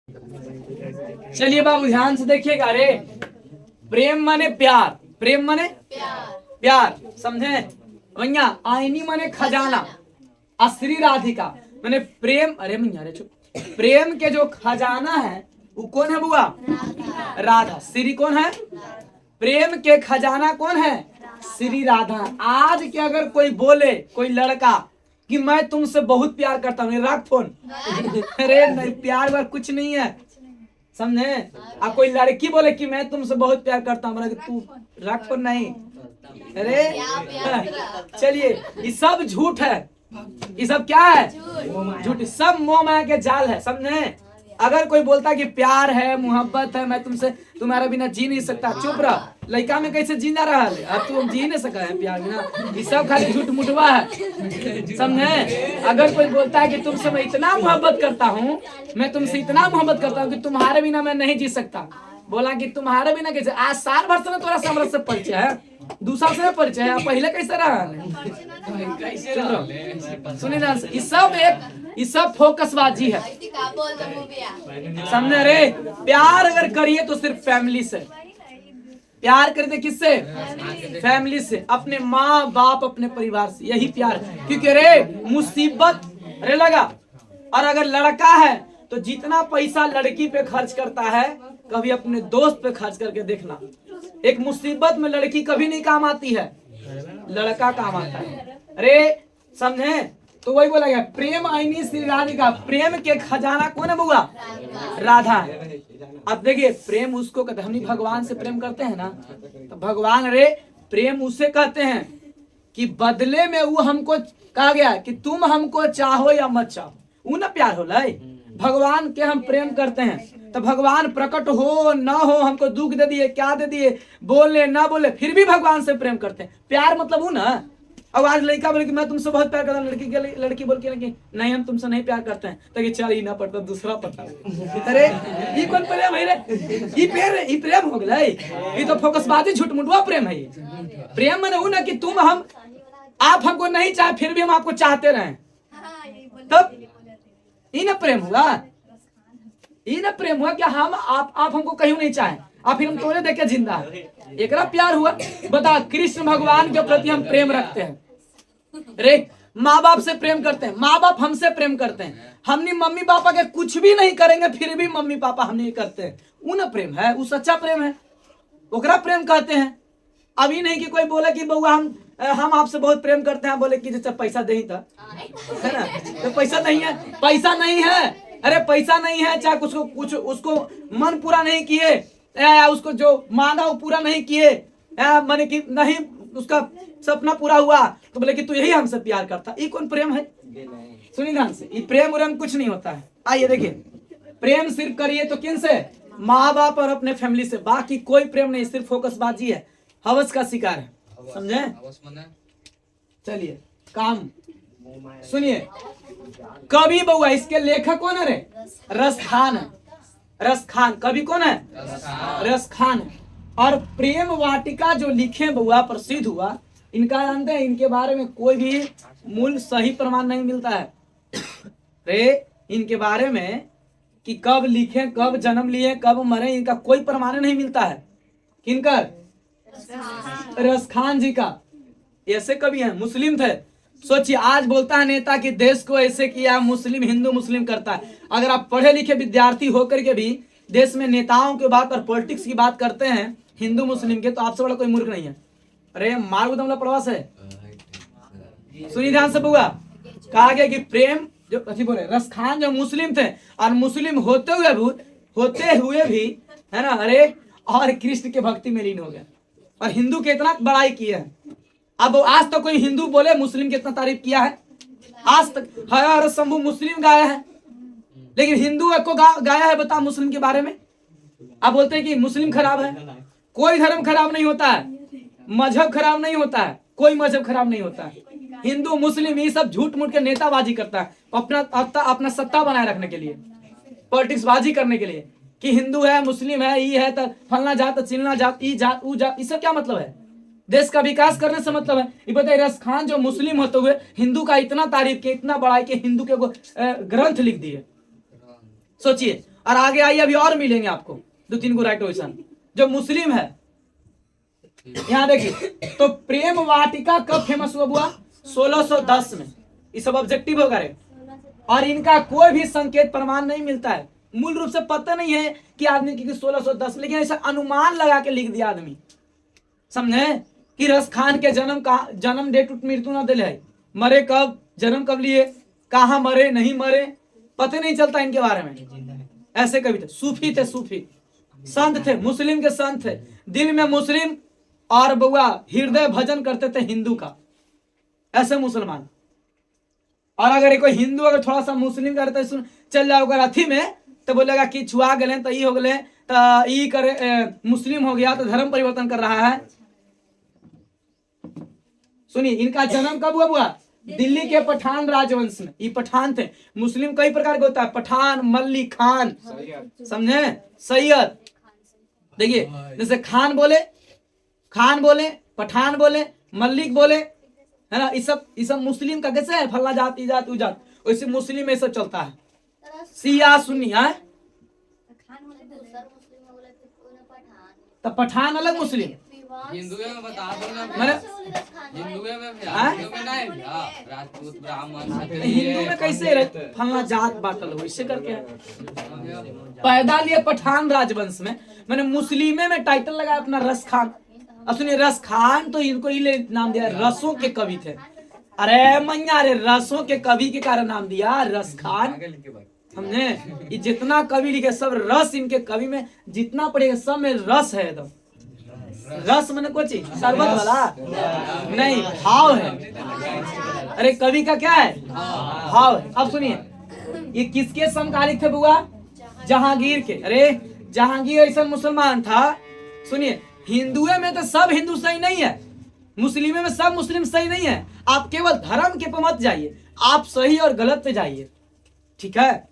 चलिए बाबू ध्यान से देखिएगा। अरे प्रेम माने प्यार, प्रेम माने प्यार, समझे भैया। आईनी माने खजाना, श्री राधिका माने प्रेम। अरे भैया अरे चुप। प्रेम के जो खजाना है वो कौन है बुआ? राधा। श्री कौन है? प्रेम के खजाना कौन है? श्री राधा। आज के अगर कोई बोले, कोई लड़का कि मैं तुमसे बहुत प्यार करता हूँ, रख फोन। अरे नहीं, प्यार वार कुछ नहीं है, समझे। अब कोई लड़की बोले कि मैं तुमसे बहुत प्यार करता हूँ, तू रख फोन। नहीं, अरे चलिए, ये सब झूठ है, ये सब क्या है? झूठ, सब मोह माया के जाल है, समझे। अगर कोई बोलता है कि प्यार है, मोहब्बत है, मैं तुमसे तुम्हारे बिना जी नहीं सकता, चुप रह। लड़का में कैसे जीना रहा है? अब तू जी नहीं सका है प्यार बिना, ये सब खाली झूठ मुठवा है, समझे। अगर कोई बोलता है कि तुमसे मैं इतना मोहब्बत करता हूँ, मैं तुमसे इतना मोहब्बत करता हूँ कि तुम्हारे बिना मैं नहीं जी सकता, बोला कि तुम्हारे बिना कैसे? आज साल भर से थोड़ा समरस से परिचय है, 2 साल से परिचय है, पहले कैसे रहा? सुनिए ध्यान से, ये सब फोकसबाजी है, समझे। रे प्यार अगर करिए तो सिर्फ फैमिली से प्यार करते, किससे? फैमिली से, अपने माँ बाप, अपने परिवार से, यही प्यार है। क्योंकि रे मुसीबत रे लगा, और अगर लड़का है तो जितना पैसा लड़की पे खर्च करता है, कभी अपने दोस्त पे खर्च करके देखना। एक मुसीबत में लड़की कभी नहीं काम आती है, लड़का काम आता है। अरे समझे, तो वही बोला गया, प्रेम आईनी श्री राधिका। प्रेम के खजाना कौन है बुआ? राधा। अब देखिए, प्रेम उसको कहते हैं, हम भगवान से प्रेम करते हैं ना, तो भगवान रे प्रेम उसे कहते हैं कि बदले में वो हमको कहा गया कि तुम हमको चाहो या मत चाहो, वो ना प्यार हो। भगवान के हम प्रेम करते हैं, तो भगवान प्रकट हो ना हो, हमको दुख दे दिए, क्या दे दिए, बोले ना बोले, फिर भी भगवान से प्रेम करते हैं। प्यार मतलब वो ना। अब आज लड़का बोले कि मैं तुमसे बहुत प्यार करता हूँ, लड़की बोल के नहीं हम तुमसे नहीं प्यार करते हैं, तो चल ही ना पड़ता, दूसरा पड़ता। अरे ये कौन प्रेम है रे? ये प्रेम हो गया, ये तो फोकसबाजी झूठ मुठवा प्रेम है। प्रेम मैंने वो ना कि तुम हम, आप हमको नहीं चाहे फिर भी हम आपको चाहते रहे, तब ये ना प्रेम हुआ। ये ना प्रेम हुआ कि हम आप हमको कहीं नहीं चाहे, आप फिर हम तोड़े देखे जिंदा है, एक प्यार हुआ। बता, कृष्ण भगवान के प्रति हम प्रेम रखते हैं, रे माँ बाप से प्रेम करते हैं, माँ बाप हमसे प्रेम करते हैं, हमने मम्मी पापा के कुछ भी नहीं करेंगे फिर भी मम्मी पापा हमने करते हैं, वो ना प्रेम है, वो सच्चा प्रेम है, ओकरा प्रेम कहते हैं। अभी नहीं कि कोई बोले कि बउआ हम आपसे बहुत प्रेम करते हैं, बोले कि जैसे पैसा दे था, है ना, तो पैसा नहीं है, पैसा नहीं है। अरे पैसा नहीं है, चाहे कुछ उसको मन पूरा नहीं किए, या उसको जो मांगा वो पूरा नहीं किए, माने कि नहीं उसका सपना पूरा हुआ, तो बोले कि तू यही हमसे प्यार करता, ये कौन प्रेम है? सुनिए ध्यान से, ये प्रेम उरेम कुछ नहीं होता है। आइए देखिए, प्रेम सिर्फ करिए तो किन से? माँ बाप और अपने फैमिली से, बाकी कोई प्रेम नहीं, सिर्फ फोकसबाजी है, हवस का शिकार है, समझे। चलिए काम सुनिए, कवि बउआ, इसके लेखक कौन है रे? रस खान है, रस खान। कवि कौन है? रस खान है। और प्रेम वाटिका जो लिखे बउआ, प्रसिद्ध हुआ, इनका जानते हैं, इनके बारे में कोई भी मूल सही प्रमाण नहीं मिलता है रे। इनके बारे में कि कब लिखे, कब जन्म लिए, कब मरे, इनका कोई प्रमाण नहीं मिलता है। किनका? रस खान जी का। ऐसे कवि हैं, मुस्लिम थे। सोचिए, आज बोलता है नेता कि देश को ऐसे किया, मुस्लिम हिंदू मुस्लिम करता है। अगर आप पढ़े लिखे विद्यार्थी होकर के भी देश में नेताओं की बात और पॉलिटिक्स की बात करते हैं हिंदू मुस्लिम के, तो आपसे बड़ा कोई मूर्ख नहीं है। अरे मार दमला प्रवास है। सुनिए ध्यान से बुआ, कहा गया कि प्रेम जो अच्छी बोले, रस खान जो मुस्लिम थे, और मुस्लिम होते हुए भी है ना, अरे और कृष्ण के भक्ति में लीन हो गया, और हिंदू के इतना बड़ाई किया है। अब आज तक कोई हिंदू बोले मुस्लिम की इतना तारीफ किया है? आज तक हर शंभू मुस्लिम गाया है, लेकिन हिंदू को गाया है बता मुस्लिम के बारे में। अब बोलते हैं कि मुस्लिम खराब है। कोई धर्म खराब नहीं होता है, मजहब खराब नहीं होता है, कोई मजहब खराब नहीं होता है। हिंदू मुस्लिम ये सब झूठ मूठ के नेताबाजी करता है, अपना सत्ता बनाए रखने के लिए, पॉलिटिक्स बाजी करने के लिए, कि हिंदू है, मुस्लिम है, ये है तो फलना जात, चिलना जात, ई जात, ऊ जात, इससे क्या मतलब है? देश का विकास करने से मतलब है। ये बताइए, रस खान जो मुस्लिम होते हुए हिंदू का इतना तारीफ किया, इतना बड़ा कि हिंदू के ग्रंथ लिख दिए। सोचिए, और आगे आइए अभी और मिलेंगे आपको 2-3 को राइट क्वेश्चन जो मुस्लिम है। यहाँ देखिए तो प्रेम वाटिका कब फेमस हुआ बुआ? 1610 में। ये सब ऑब्जेक्टिव होगा रे, और इनका कोई भी संकेत प्रमाण नहीं मिलता है। मूल रूप से पता नहीं है कि आदमी की 1610, लेकिन ऐसा अनुमान लगा के लिख दिया आदमी, समझे कि रस खान के जन्म डेट मृत्यु न दिले है, मरे कब, जन्म कब लिए, कहाँ मरे, नहीं मरे, पता नहीं चलता इनके बारे में। ऐसे कवि थे, सूफी थे, सूफी संत थे, मुस्लिम के संत थे, दिल में मुस्लिम और बउआ हृदय भजन करते थे हिंदू का, ऐसे मुसलमान। और अगर कोई हिंदू अगर थोड़ा सा मुस्लिम करते चल जाओ अगर अथी में तो बोलेगा कि छुआ गए तो ये हो गए तो ये करे मुस्लिम हो गया तो धर्म परिवर्तन कर रहा है। सुनिए इनका जन्म कब हुआ बुआ? दिल्ली के पठान राजवंश में। ये पठान थे। मुस्लिम कई प्रकार के होता है, पठान, मल्ली, खान, समझे, सैयद। देखिए जैसे खान बोले, पठान बोले, मल्लिक बोले, है ना, ये सब मुस्लिम का कैसे है, फल्ला जात, ई जात, उ जात, वैसे मुस्लिम में सब चलता है। सिया सुन्नी है तो पठान अलग मुस्लिम, हिंदू में बता दो ना, मैंने हिंदू में नहीं, राजपूत ब्राह्मण हिंदू में कैसे फल्ला जात बाटल हो, इससे करके पैदा लिए पठान राजवंश में, मैंने मुस्लिमे में टाइटल लगाया अपना रस खान। अब सुनिए रस खान तो इनको ये नाम दिया, रसों के कवि थे। अरे मैया रे, रसों के कवि के कारण नाम दिया रस खान, समझे। ये जितना कवि लिखे सब रस, इनके कवि में जितना पढ़ेगा सब में रस है एकदम। रस मैंने कुछ शरबत वाला नहीं, भाव है। अरे कवि का क्या है, भाव है। अब सुनिए ये किसके समकालिक थे बुआ? जहांगीर के। अरे जहांगीर ऐसा मुसलमान था, सुनिए हिंदुओं में तो सब हिंदू सही नहीं है, मुस्लिमों में सब मुस्लिम सही नहीं है। आप केवल धर्म के पे मत जाइए, आप सही और गलत पे जाइए, ठीक है।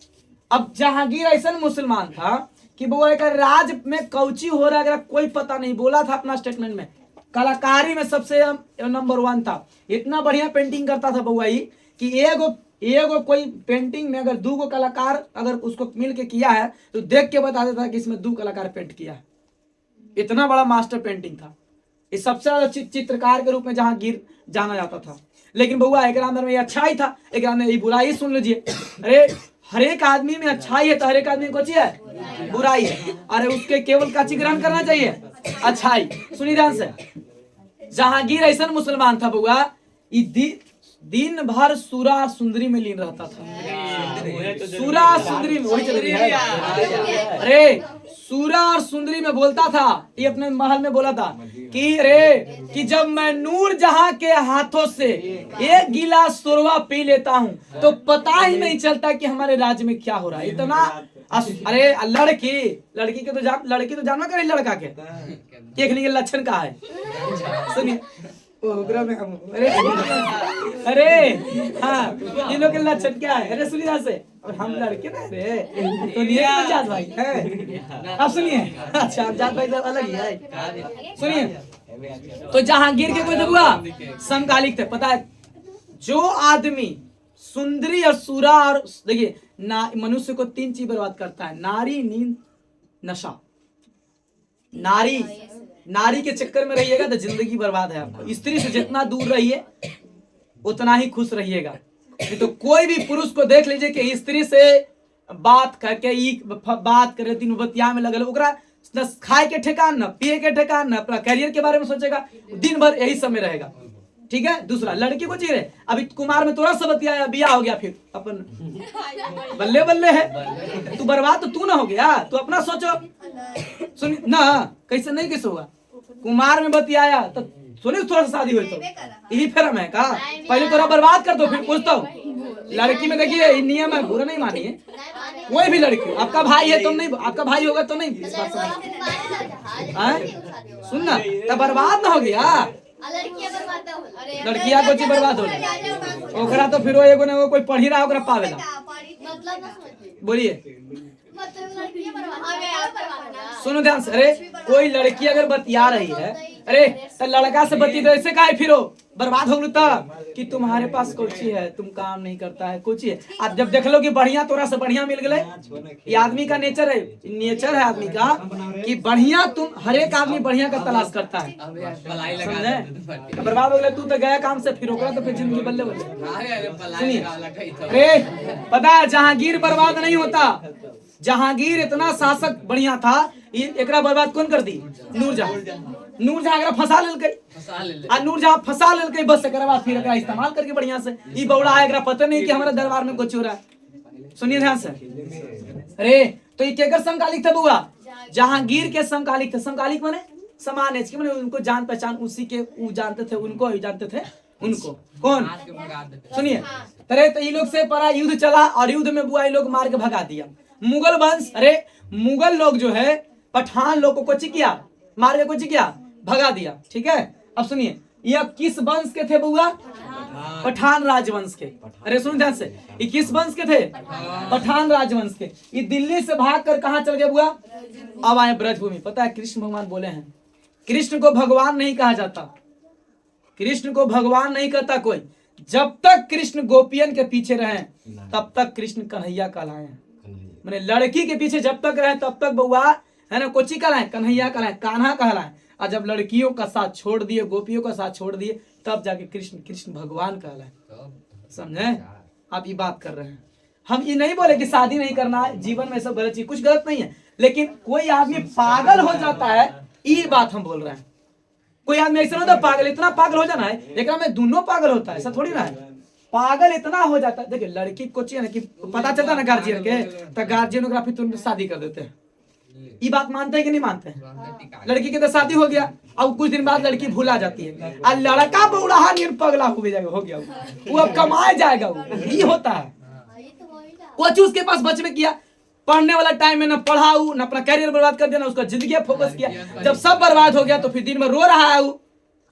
अब जहांगीर ऐसा मुसलमान था कि वो एक राज में कौची हो रहा है कोई पता नहीं, बोला था अपना स्टेटमेंट में, कलाकारी में सबसे नंबर 1 था। इतना बढ़िया पेंटिंग करता था बउआ कि एगो कोई पेंटिंग में अगर 2 कलाकार अगर उसको मिल के किया है तो देख के बता देता कि इसमें 2 कलाकार पेंट किया है। इतना बड़ा मास्टर पेंटिंग था। इस सबसे ज्यादा चित्रकार के रूप में जहांगीर जाना जाता था। लेकिन बउआ एक अंदर में ये अच्छाई था, एक अंदर ये बुराई। सुन लीजिए, अरे हर एक आदमी में अच्छाई है तो हर एक आदमी में कुछ है बुराई है। अरे उसके केवल काची ग्रहण करना चाहिए, अच्छाई। सुनिए ध्यान से, जहांगीर ऐसा मुसलमान था बउआ, दिन भर सूरा सुंदरी में लीन रहता था। सूरा सुंदरी में वही चल रही है। अरे सूरा और सुंदरी में बोलता था, ये अपने महल में बोला था कि अरे कि जब मैं नूर जहां के हाथों से एक गिलास सुरवा पी लेता हूं तो पता ही नहीं चलता कि हमारे राज्य में क्या हो रहा है। इतना अरे लड़की के तो लड़की तो जानना करे लड़का के देखने के लक्षण का है। सुनिए में हम अरे हाँ इन लोग के लक्षण क्या है। अरे सुनिए से, और हम लड़के ना रे तो नहीं जात भाई है। अब सुनिए, अच्छा जात भाई अलग ही है। सुनिए तो जहांगीर के कोई हुआ समकालिक थे, पता है जो आदमी सुंदरी और सूरा और देखिए मनुष्य को 3 चीज बर्बाद करता है, नारी, नींद, नशा। नारी के चक्कर में रहिएगा तो जिंदगी बर्बाद है आपको। स्त्री से जितना दूर रहिए उतना ही खुश रहिएगा। नहीं तो कोई भी पुरुष को देख लीजिए कि स्त्री से बात करके बात करे, दिन बतिया में लगल, ओकरा न खाए के ठेकान, न पिए के ठेकान, न अपना करियर के बारे में सोचेगा, दिन भर यही समय रहेगा। ठीक है। दूसरा, लड़की को चाहिए अभी कुमार में तोरा सब बतिया, बिया हो गया, फिर अपन बल्ले बल्ले है, तू बर्बाद तो तू ना हो गया, तू अपना सोचो। सुन ना कैसे नहीं कैसे होगा, कुमार में बतियाया तो सुनिए थोड़ा सा शादी हुई तो यही फेरम है का, पहले तोरा बर्बाद कर दो फिर पूछता हूँ। लड़की में देखिए नियम है, बुरा नहीं मानिए, कोई भी लड़की आपका भाई है तुम नहीं, आपका भाई होगा तो नहीं सुनना तो बर्बाद ना हो गया। लड़किया को चीज बर्बाद हो ओकरा तो फिर एगो ना कोई पढ़ी रहा ओकरा पावेला। बोलिए सुनो ध्यान से। अरे कोई लड़की अगर बतिया रही है, अरे तो लड़का से बती तो ऐसे काहे फिरो, बर्बाद हो गलू कि तुम्हारे पास कोची है, तुम काम नहीं करता है, कोची है। अब जब देख लो कि बढ़िया तोरा से बढ़िया मिल गए, ये आदमी का नेचर है, नेचर है आदमी का कि बढ़िया, तुम हर एक आदमी बढ़िया का तलाश करता है, अब यार पलाई लगा समझे? दे तो बर्बाद हो गए, तू तो गया काम से, फिर ओकरा तो फिर जिंदगी बल्ले बल्ले। अरे पलाई सुनिए, लगा लगा तो अरे पता है जहांगीर बर्बाद नहीं होता, जहांगीर इतना शासक बढ़िया था, एकरा बर्बाद कौन कर दी? नूरजहां। नूरजहां एकरा फंसा लेलकै, फंसा ले आ नूरजहां फंसा लेलकै, बस एकरा बाद फिर एकरा इस्तेमाल करके बढ़िया से ई बौड़ा है, एकरा पता नहीं कि हमारे दरबार में कुछ हो रहा है। सुनिए ध्यान से, अरे तो ये केकर समकालिक थे बुआ? जहांगीर के समकालिक थे। समकालिक माने समान एज के, माने उनको जान पहचान उसी के, वो जानते थे उनको, ही जानते थे उनको। कौन? हाथ के भगा देते सुनिए, अरे तो ये लोग से परा युद्ध चला और युद्ध में बुआ ये लोग मार के भगा दिया मुगल वंश। अरे मुगल लोग जो है पठान लोग को कुछ किया, मार के कुछ किया, भगा दिया। ठीक है, अब सुनिए, ये किस वंश के थे बुआ? पठान राजवंश के। अरे सुन ध्यान से, ये किस वंश के थे? पठान राजवंश के। ये दिल्ली से भाग कर कहाँ चल गए बुआ? अब आए ब्रजभूमि। पता है कृष्ण भगवान बोले हैं, कृष्ण को भगवान नहीं कहा जाता, कृष्ण को भगवान नहीं कहता कोई। जब तक कृष्ण गोपियन के पीछे रहे तब तक कृष्ण कन्हैया कहलाए हैं। मैंने लड़की के पीछे जब तक रहे तब तक बउआ है ना कोची कहलाए, कन्हैया कहलाए, कान्हा कहलाए। और जब लड़कियों का साथ छोड़ दिए, गोपियों का साथ छोड़ दिए, तब जाके कृष्ण कृष्ण भगवान कहलाए। समझे? आप ये बात कर रहे हैं। हम ये नहीं बोले कि शादी नहीं करना है, जीवन में सब गलत चीज, कुछ गलत नहीं है, लेकिन कोई आदमी पागल हो जाता है, ये बात हम बोल रहे हैं। कोई आदमी ऐसा होता है पागल, इतना पागल हो जाना है, लेकिन में दोनों पागल होता है, ऐसा थोड़ी ना है। पागल इतना हो जाता है, देखिए लड़की को चाहिए ना कि पता चलता है ना गार्जियन के, तो गार्जियनोग्राफी तुरंत शादी कर देते हैं। ये बात मानते हैं कि नहीं मानते हैं? लड़की की तो शादी हो गया, अब कुछ दिन बाद लड़की भूला जाती है, और लड़का बौड़ाहा पगला हो गया, वो अब कमाए जाएगा, वो ये होता है। कुछ उसके पास बचवे किया, पढ़ने वाला टाइम में ना पढ़ाऊ, ना अपना कैरियर बर्बाद कर दिया, ना उसका जिंदगी फोकस किया। जब सब बर्बाद हो गया तो फिर दिन में रो रहा है वो।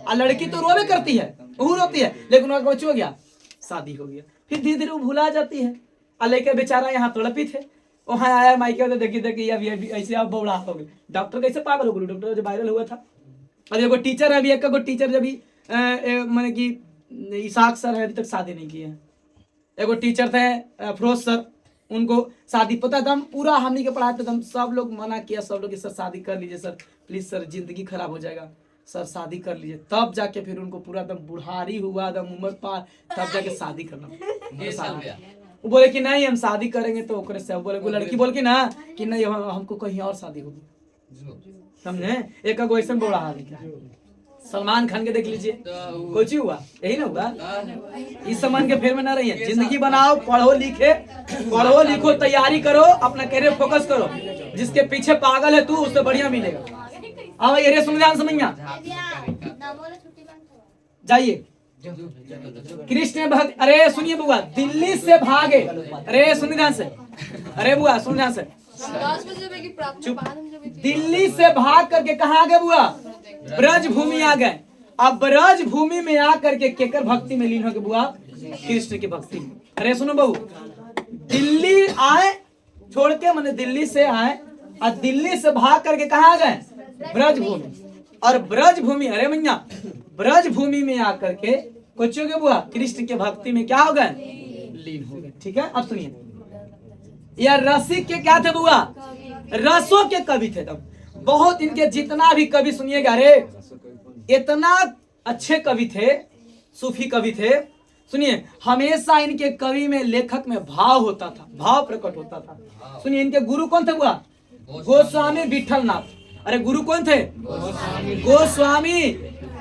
और लड़की तो रोवे करती है, वो रोती है, लेकिन उसका कुछ हो गया, शादी हो गया, फिर धीरे धीरे वो भुला जाती है। और लेके बेचारा यहाँ तड़पी थे, वहाँ आया माइके तो देखी अभी ऐसे अब बौड़ा हो गए। डॉक्टर कैसे पागल हो गए? डॉक्टर जो वायरल हुआ था। और एगो टीचर है, अभी एक टीचर जब मैंने कि इसाक सर है, अभी तक शादी नहीं किए हैं। एगो टीचर थे अफरोज सर, उनको शादी पता था, हम पूरा हमनी के पढ़ाते थे, हम सब लोग मना किया, सब लोग सर शादी कर लीजिए सर, प्लीज सर जिंदगी खराब हो जाएगा सर, शादी कर लीजिए। तब जाके फिर उनको पूरा एकदम बुढ़ारी हुआ, एकदम उम्र पार, तब जाके शादी करना। वो बोले कि नहीं हम शादी करेंगे तो ओकरे से, बोले वो लड़की बोल के ना कि नहीं हमको कहीं और शादी होगी। समझे? एक क्वेश्चन बोला सलमान खान के देख लीजिए, कुछ हुआ यही ना हुआ। इस समान के फेर में ना रहिए, जिंदगी बनाओ, पढ़ो लिखो, तैयारी करो, अपना कैरियर फोकस करो। जिसके पीछे पागल है तू, उससे बढ़िया मिलेगा। अब ये सुन ध्यान समझिए, जाइए कृष्ण भक्त। अरे सुनिए बुआ, दिल्ली से भागे, अरे सुनिए ध्यान से, अरे बुआ सुन ध्यान से, दिल्ली से भाग करके कहाँ आ गए बुआ? ब्रज भूमि आ गए। अब ब्रज भूमि में आकर के केकर भक्ति में लीन हो गए बुआ? कृष्ण की भक्ति में। अरे सुनो बहू, दिल्ली आए छोड़ के, मैंने दिल्ली से आए और दिल्ली से भाग करके कहाँ आ गए? ब्रज भूमि। और ब्रज भूमि, अरे मैया ब्रज भूमि में आकर के कुछ हो गए बुआ? कृष्ण के भक्ति में क्या हो गए? लीन हो गए। ठीक है, अब सुनिए, यह रसिक के क्या थे बुआ? रसों के कवि थे। तब बहुत इनके जितना भी कवि सुनिएगा, अरे इतना अच्छे कवि थे, सूफी कवि थे। सुनिए, हमेशा इनके कवि में, लेखक में भाव होता था, भाव प्रकट होता था। सुनिए, इनके गुरु कौन थे बुआ? गोस्वामी विठलनाथ। अरे गुरु कौन थे? गोस्वामी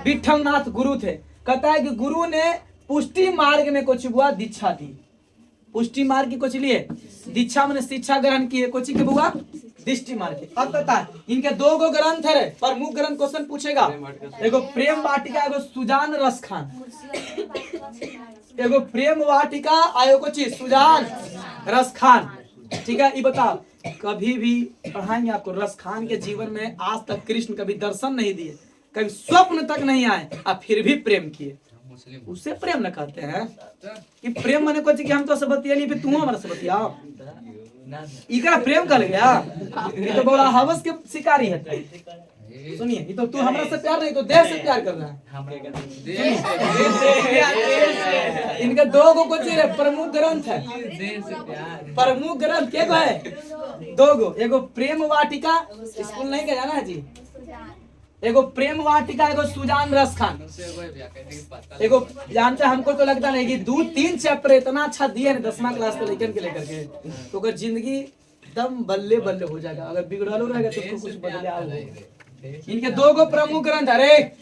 विठलनाथ गुरु थे। कहता है कि गुरु ने पुष्टि मार्ग में कुछ बुआ दीक्षा दी। पुष्टि मार्ग की कुछ लिए दीक्षा, मैंने शिक्षा ग्रहण की है, कुछ के बुआ दृष्टि मार्ग की। अब पता है इनके दो गो ग्रंथ है, प्रमुख ग्रंथ क्वेश्चन पूछेगा, एगो प्रेम वाटिका, एगो सुजान रस खान। एगो प्रेम वाटिका, आयो को चीज सुजान रस खान। ठीक है, ये बताओ, कभी भी पढ़ाएंगे आपको, रस खान के जीवन में आज तक कृष्ण कभी दर्शन नहीं दिए, कभी स्वप्न तक नहीं आए, और फिर भी प्रेम किए। उससे प्रेम न कहते हैं कि प्रेम माने कुछ कि हम तो सबतिया फिर तू हमारा सबतिया, इकरा प्रेम कर गया। ये तो बड़ा हवस के शिकारी है। सुनिए, ये तो तू हमरा से प्यार नहीं तो देह से प्यार कर रहा है। इनका दो गो कुछ प्रमुख ग्रंथ है, प्रमुख ग्रंथ के गो है? दो गो, एगो प्रेम वाटिका, स्कूल नहीं गया ना जी, एगो प्रेम वाटिका, एगो सुजान रस खान। एगो जानते हमको तो लगता नहीं कि 2-3 चैप्टर इतना अच्छा दिए ना 10वां क्लास के लेकर के तो अगर जिंदगी एकदम बल्ले बल्ले हो जाएगा। अगर बिगड़लो रहेगा तो कुछ बदलाव। इनके दो गो प्रमुख ग्रंथ, अरे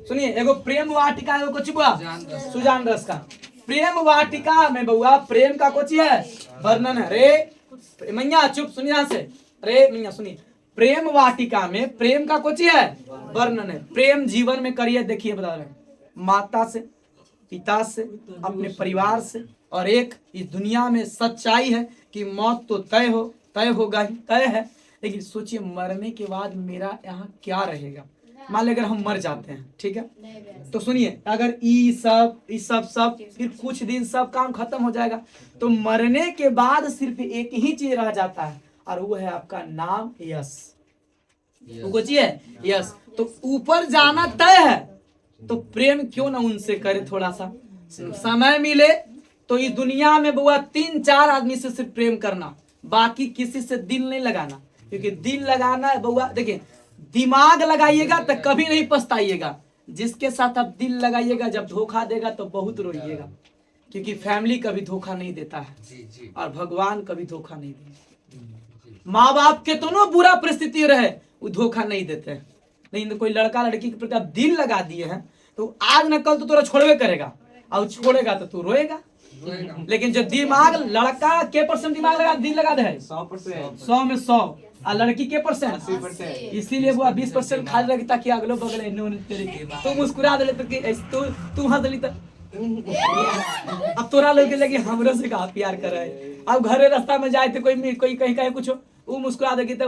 सुनिए, एगो प्रेम वाटिका, एगो कुछ बुआ सुजान रस खान। प्रेम वाटिका में बउआ प्रेम का कुछ है वर्णन है। अरे मैया चुप, सुनिए यहाँ से, अरे मैया सुनिए, प्रेम वाटिका में प्रेम का कुछ है वर्णन है। प्रेम जीवन में करिए, देखिए बता रहे हैं, माता से, पिता से, अपने परिवार से, और एक इस दुनिया में सच्चाई है कि मौत तो तय होगा ही, तय है। लेकिन सोचिए मरने के बाद मेरा यहाँ क्या रहेगा। मान लीजिए अगर हम मर जाते हैं, ठीक है, तो सुनिए, अगर ई सब फिर कुछ दिन सब काम खत्म हो जाएगा, तो मरने के बाद सिर्फ एक ही चीज रह जाता है, और वो है आपका नाम, यश। वो कुछ है यश। तो ऊपर जाना तय है, तो प्रेम क्यों ना उनसे करे। थोड़ा सा समय मिले तो इस दुनिया में बुआ 3-4 आदमी से सिर्फ प्रेम करना, बाकी किसी से दिल नहीं लगाना। क्योंकि दिल लगाना है बुआ, देखिए दिमाग लगाइएगा तो कभी नहीं पछताइएगा। जिसके साथ आप दिल लगाइएगा, जब धोखा देगा तो बहुत रोइएगा। क्योंकि फैमिली कभी धोखा नहीं देता है, और भगवान कभी धोखा नहीं देता। माँ बाप के दोनों बुरा परिस्थिति रहे, वो धोखा नहीं देते हैं। लेकिन कोई लड़का लड़की के प्रति आप दिल लगा दिए हैं, तो आज न कल तो तोरा छोड़वे करेगा, और छोड़ेगा तो तू रोएगा। लेकिन जो दिमाग, लड़का के % दिमाग लगा, दिल लगा दे 100 में 100, और लड़की के %? 80%। इसीलिए वो 20% खाली रखी, ताकि अगलो बगल तू मुस्कुरा दे तो तू हंस दली, अब तोरा लोग लगे हमरो से कहा प्यार करे। अब घरे रास्ता में जाए तो कोई कहीं कहे कुछ, वो मुस्कुरा देगी तो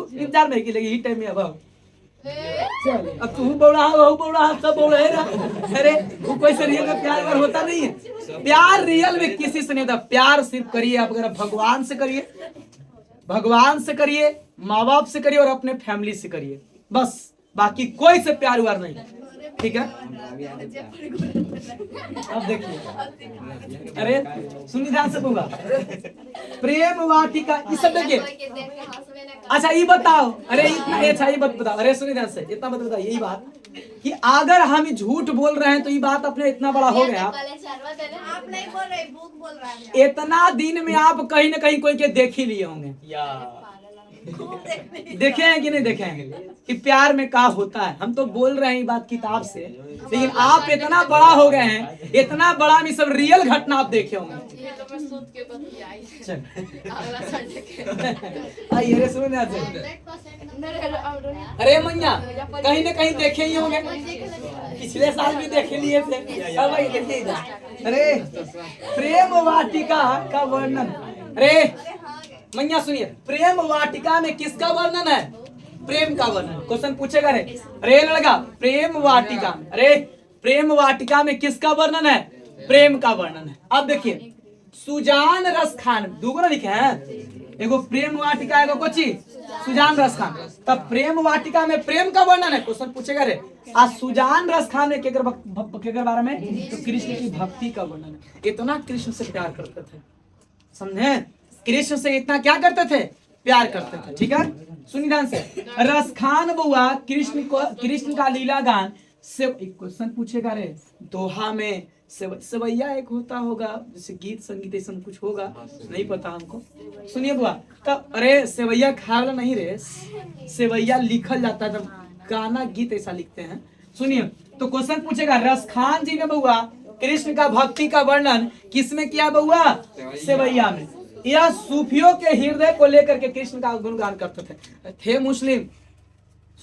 इंतजार में की लगी ही टाइम में। अब तू बौड़ा वो बौड़ा सब बौड़ा है ना। अरे वो कोई से रियल में प्यार अगर होता नहीं है। प्यार रियल में किसी से नहीं होता। प्यार सिर्फ करिए आप अगर भगवान से करिए, भगवान से करिए, माँ बाप से करिए, और अपने फैमिली से करिए, बस। बाकी कोई से प्यार व्यार नहीं, ठीक है। अब देखिए, अरे सुनिए ध्यान से दूंगा, प्रेम वाटिका ये सब देखिए। अच्छा ये बताओ, अरे इतना अच्छा ये बताओ, अरे सुनिए ध्यान से, इतना बताओ यही बात कि अगर हम झूठ बोल रहे हैं तो ये बात अपने इतना बड़ा हो गया। आप नहीं बोल रहे, बुक बोल रहा है। इतना दिन में आप कहीं ना कहीं कोई के देख ही लिए होंगे, देखे हैं कि नहीं देखे हैं कि प्यार में क्या होता है। हम तो बोल रहे हैं ये बात किताब से, लेकिन आप इतना बड़ा हो गए हैं, इतना बड़ा में सब रियल घटना आप देखे होंगे। अरे सुनो ना, अरे मैया कहीं ना कहीं देखे ही होंगे, पिछले साल भी देखे लिए थे। अब भाई देखिए, अरे प्रेम वाटिका का वर्णन, अरे मैया सुनिए, प्रेम वाटिका में किसका वर्णन है? प्रेम का वर्णन। क्वेश्चन पूछेगा रे, अरे लड़का प्रेम वाटिका, अरे प्रेम वाटिका में किसका वर्णन है? प्रेम का वर्णन है। अब देखिए, सुजान रस खान, दूगो ना लिखे हैं, एगो प्रेम वाटिका, एगो कोची सुजान रस खान। तब प्रेम वाटिका में प्रेम का वर्णन है, क्वेश्चन पूछेगा रे। आज सुजान रस खान में केकर बारे में? तो कृष्ण की भक्ति का वर्णन है। इतना कृष्ण से प्यार करते थे, समझे? कृष्ण से इतना क्या करते थे? प्यार करते थे, ठीक है। सुनिए ध्यान से, रस खान बुआ कृष्ण का लीला गान से एक क्वेश्चन पूछेगा रे, दोहा में सेवैया एक होता होगा, जैसे गीत संगीत ऐसा कुछ होगा, नहीं पता हमको। सुनिए बुआ, तब अरे सेवैया खावला नहीं रे, सेवैया लिखल जाता है, तब गाना गीत ऐसा लिखते हैं। सुनिए, तो क्वेश्चन पूछेगा, रस खान जी ने बुआ कृष्ण का भक्ति का वर्णन किसमें किया बुआ? सेवैया में। यह सूफियों के हृदय को लेकर के कृष्ण का गुणगान करते थे मुस्लिम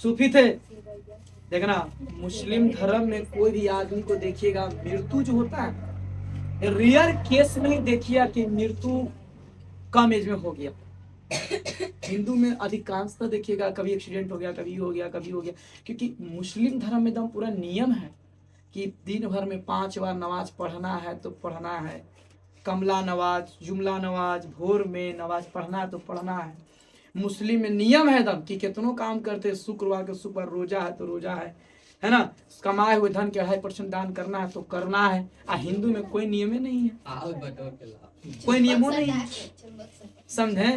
सूफी थे। देखना, मुस्लिम धर्म में कोई भी आदमी को देखिएगा, मृत्यु जो होता है रियल केस में ही देखिए कि मृत्यु कम एज में हो गया। हिंदू में अधिकांशतः देखिएगा कभी एक्सीडेंट हो गया, कभी हो गया, कभी हो गया। क्योंकि मुस्लिम धर्म में एकदम पूरा नियम है कि दिन भर में 5 बार नमाज पढ़ना है तो पढ़ना है, कमला नवाज, जुमला नवाज, भोर में नमाज पढ़ना है तो पढ़ना है। मुस्लिम में नियम है दम कि कितनों काम करते, शुक्रवार के शुक्रवार रोजा है तो रोजा है ना, कमाए हुए धन के 2.5% दान करना है तो करना है। हिंदू में कोई नियम ही नहीं है, आओ बटोर के लाओ। कोई नियमों नहीं है, समझे।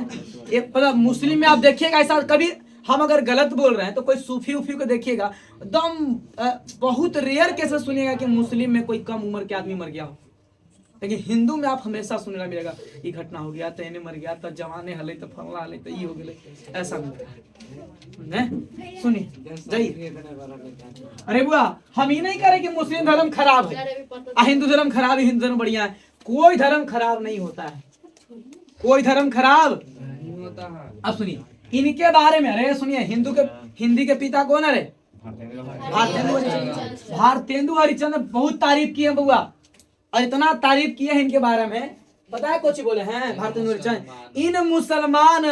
एक मतलब मुस्लिम में आप देखिएगा ऐसा, कभी हम अगर गलत बोल रहे हैं तो कोई सूफी उफी को देखिएगा, एकदम बहुत रेयर केसेस सुनिएगा कि मुस्लिम में कोई कम उम्र के आदमी मर गया हो, लेकिन हिंदू में आप हमेशा सुनने मिलेगा ये घटना हो गया, तेने मर गया, तो जवाने हले, तो फलना हले, तो ये हो गया, ऐसा मिलता है। सुनिए जाइए। अरे बुआ, हम ही नहीं करें कि मुस्लिम धर्म खराब है, हिंदू धर्म खराब है, हिंदू धर्म बढ़िया है। कोई धर्म खराब नहीं होता है, कोई धर्म खराब नहीं होता है। अब सुनिए इनके बारे में, अरे सुनिए, हिंदी के पिता कौन है रे? भारतेंदु हरिश्चंद्र बहुत तारीफ की है बुआ, और इतना तारीफ किए हैं इनके बारे में, पता है कुछ बोले हैं भारतेंदु हरिश्चंद्र, इन मुसलमान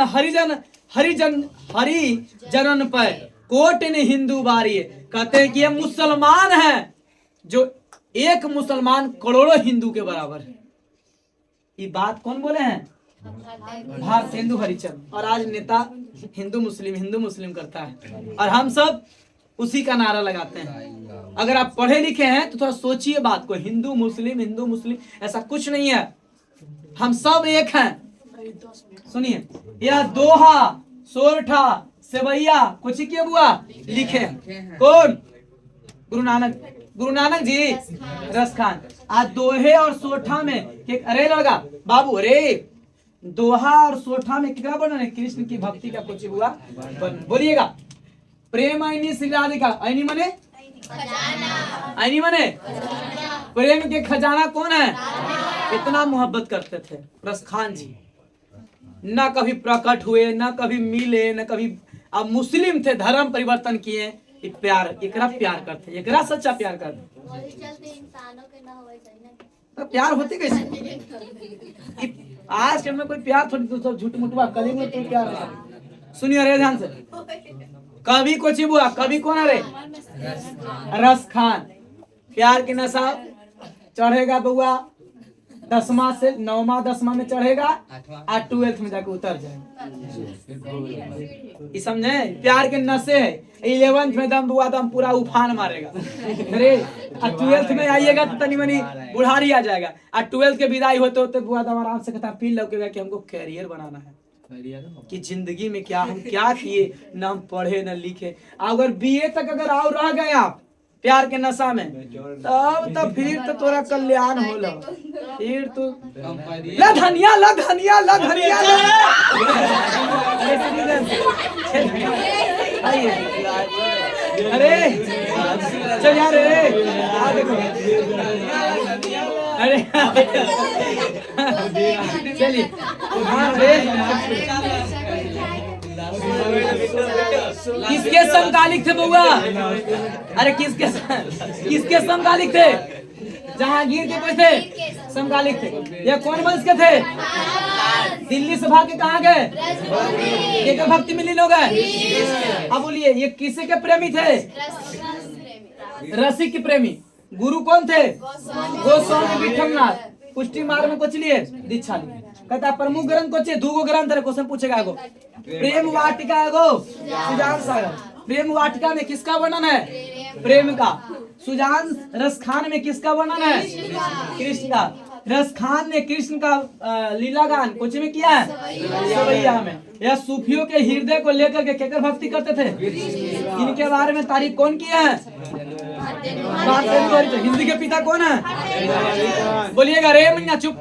हरिजनन पर कोट ने हिंदू बारी, कहते हैं कि ये मुसलमान है जो एक मुसलमान करोड़ों हिंदू के बराबर है। ये बात कौन बोले हैं? भारतेंदु हरिश्चंद्र। और आज नेता हिंदू मुस्लिम करता है, और हम सब उसी का नारा लगाते हैं। अगर आप पढ़े लिखे हैं तो थोड़ा सोचिए बात को, हिंदू मुस्लिम ऐसा कुछ नहीं है, हम सब एक हैं। सुनिए, यह दोहा, सोरठा, सेवैया कुछ किए बुआ लिखे हैं कौन? गुरु नानक जी, रस खान। आज दोहे और सोठा में, अरे लड़का बाबू, अरे दोहा और सोठा में क्या बना है? कृष्ण की भक्ति का कुछ हुआ, बोलिएगा। प्रेम आईनी श्री राधिका, आईनी मने खजाना, आईनी मने प्रेम के खजाना कौन है? इतना मोहब्बत करते थे रस खान जी, ना कभी प्रकट हुए, ना कभी मिले, ना कभी। अब मुस्लिम थे, धर्म परिवर्तन किए, प्यार एकरा प्यार करते, एकरा सच्चा प्यार करते। तो प्यार होते कैसे? आज के में कोई प्यार थोड़ी, तो सब झूठ मुठवा करेंगे तो प्यार है। सुनिए रे ध्यान से, कभी कुछ हुआ, कभी कौन है रे? रस खान। प्यार के नशा चढ़ेगा बउआ 10वां से 9वां 10वां में चढ़ेगा, और 12th में जाके उतर जाएगा। ये समझे? प्यार के नशे है। 11th में दम बुआ दम पूरा उफान मारेगा, अरे 12th में आइएगा तो तनी मनी बुढ़ारी आ जाएगा, और 12th के विदाई होते होते बुआ दम आराम से कहता फील लगेगा कि हमको कैरियर बनाना है, कि जिंदगी में क्या हम क्या किए, ना हम पढ़े न लिखे। अगर BA तक अगर आओ रह गए आप प्यार के नशा में, तब तो फिर तो तोरा कल्याण होला, फिर तो ला धनिया ला धनिया ला धनिया। अरे चल यार, देखो, अरे चलिए किसके समकालिक थे बउआ? अरे किसके समकालिक थे? जहांगीर के कोई थे समकालिक थे? ये कौन वंश के थे? दिल्ली से भाग के कहाँ गए? एक भक्ति में लीन हो गए। अब बोलिए ये किसे के प्रेमी थे? रसिक के प्रेमी। गुरु कौन थे? गोस्वामी विठलनाथ। पुष्टि मार्ग में कुछ लिए दीक्षा लिए। कहता प्रमुख ग्रंथ को चाहिए, 2 ग्रंथ है, क्वेश्चन पूछेगा एगो प्रेम वाटिका, एगो सुजान सागर। प्रेम वाटिका में किसका वर्णन है? प्रेम का। सुजान रस खान में किसका वर्णन है? कृष्ण का। रस खान ने कृष्ण का लीला गान कुछ में किया है? सवैया में। यह सूफियों के हृदय को लेकर के केकर भक्ति करते थे? इनके बारे में तारीफ कौन किया है? हिंदी के पिता कौन है? बोलिएगा रे मैया चुप।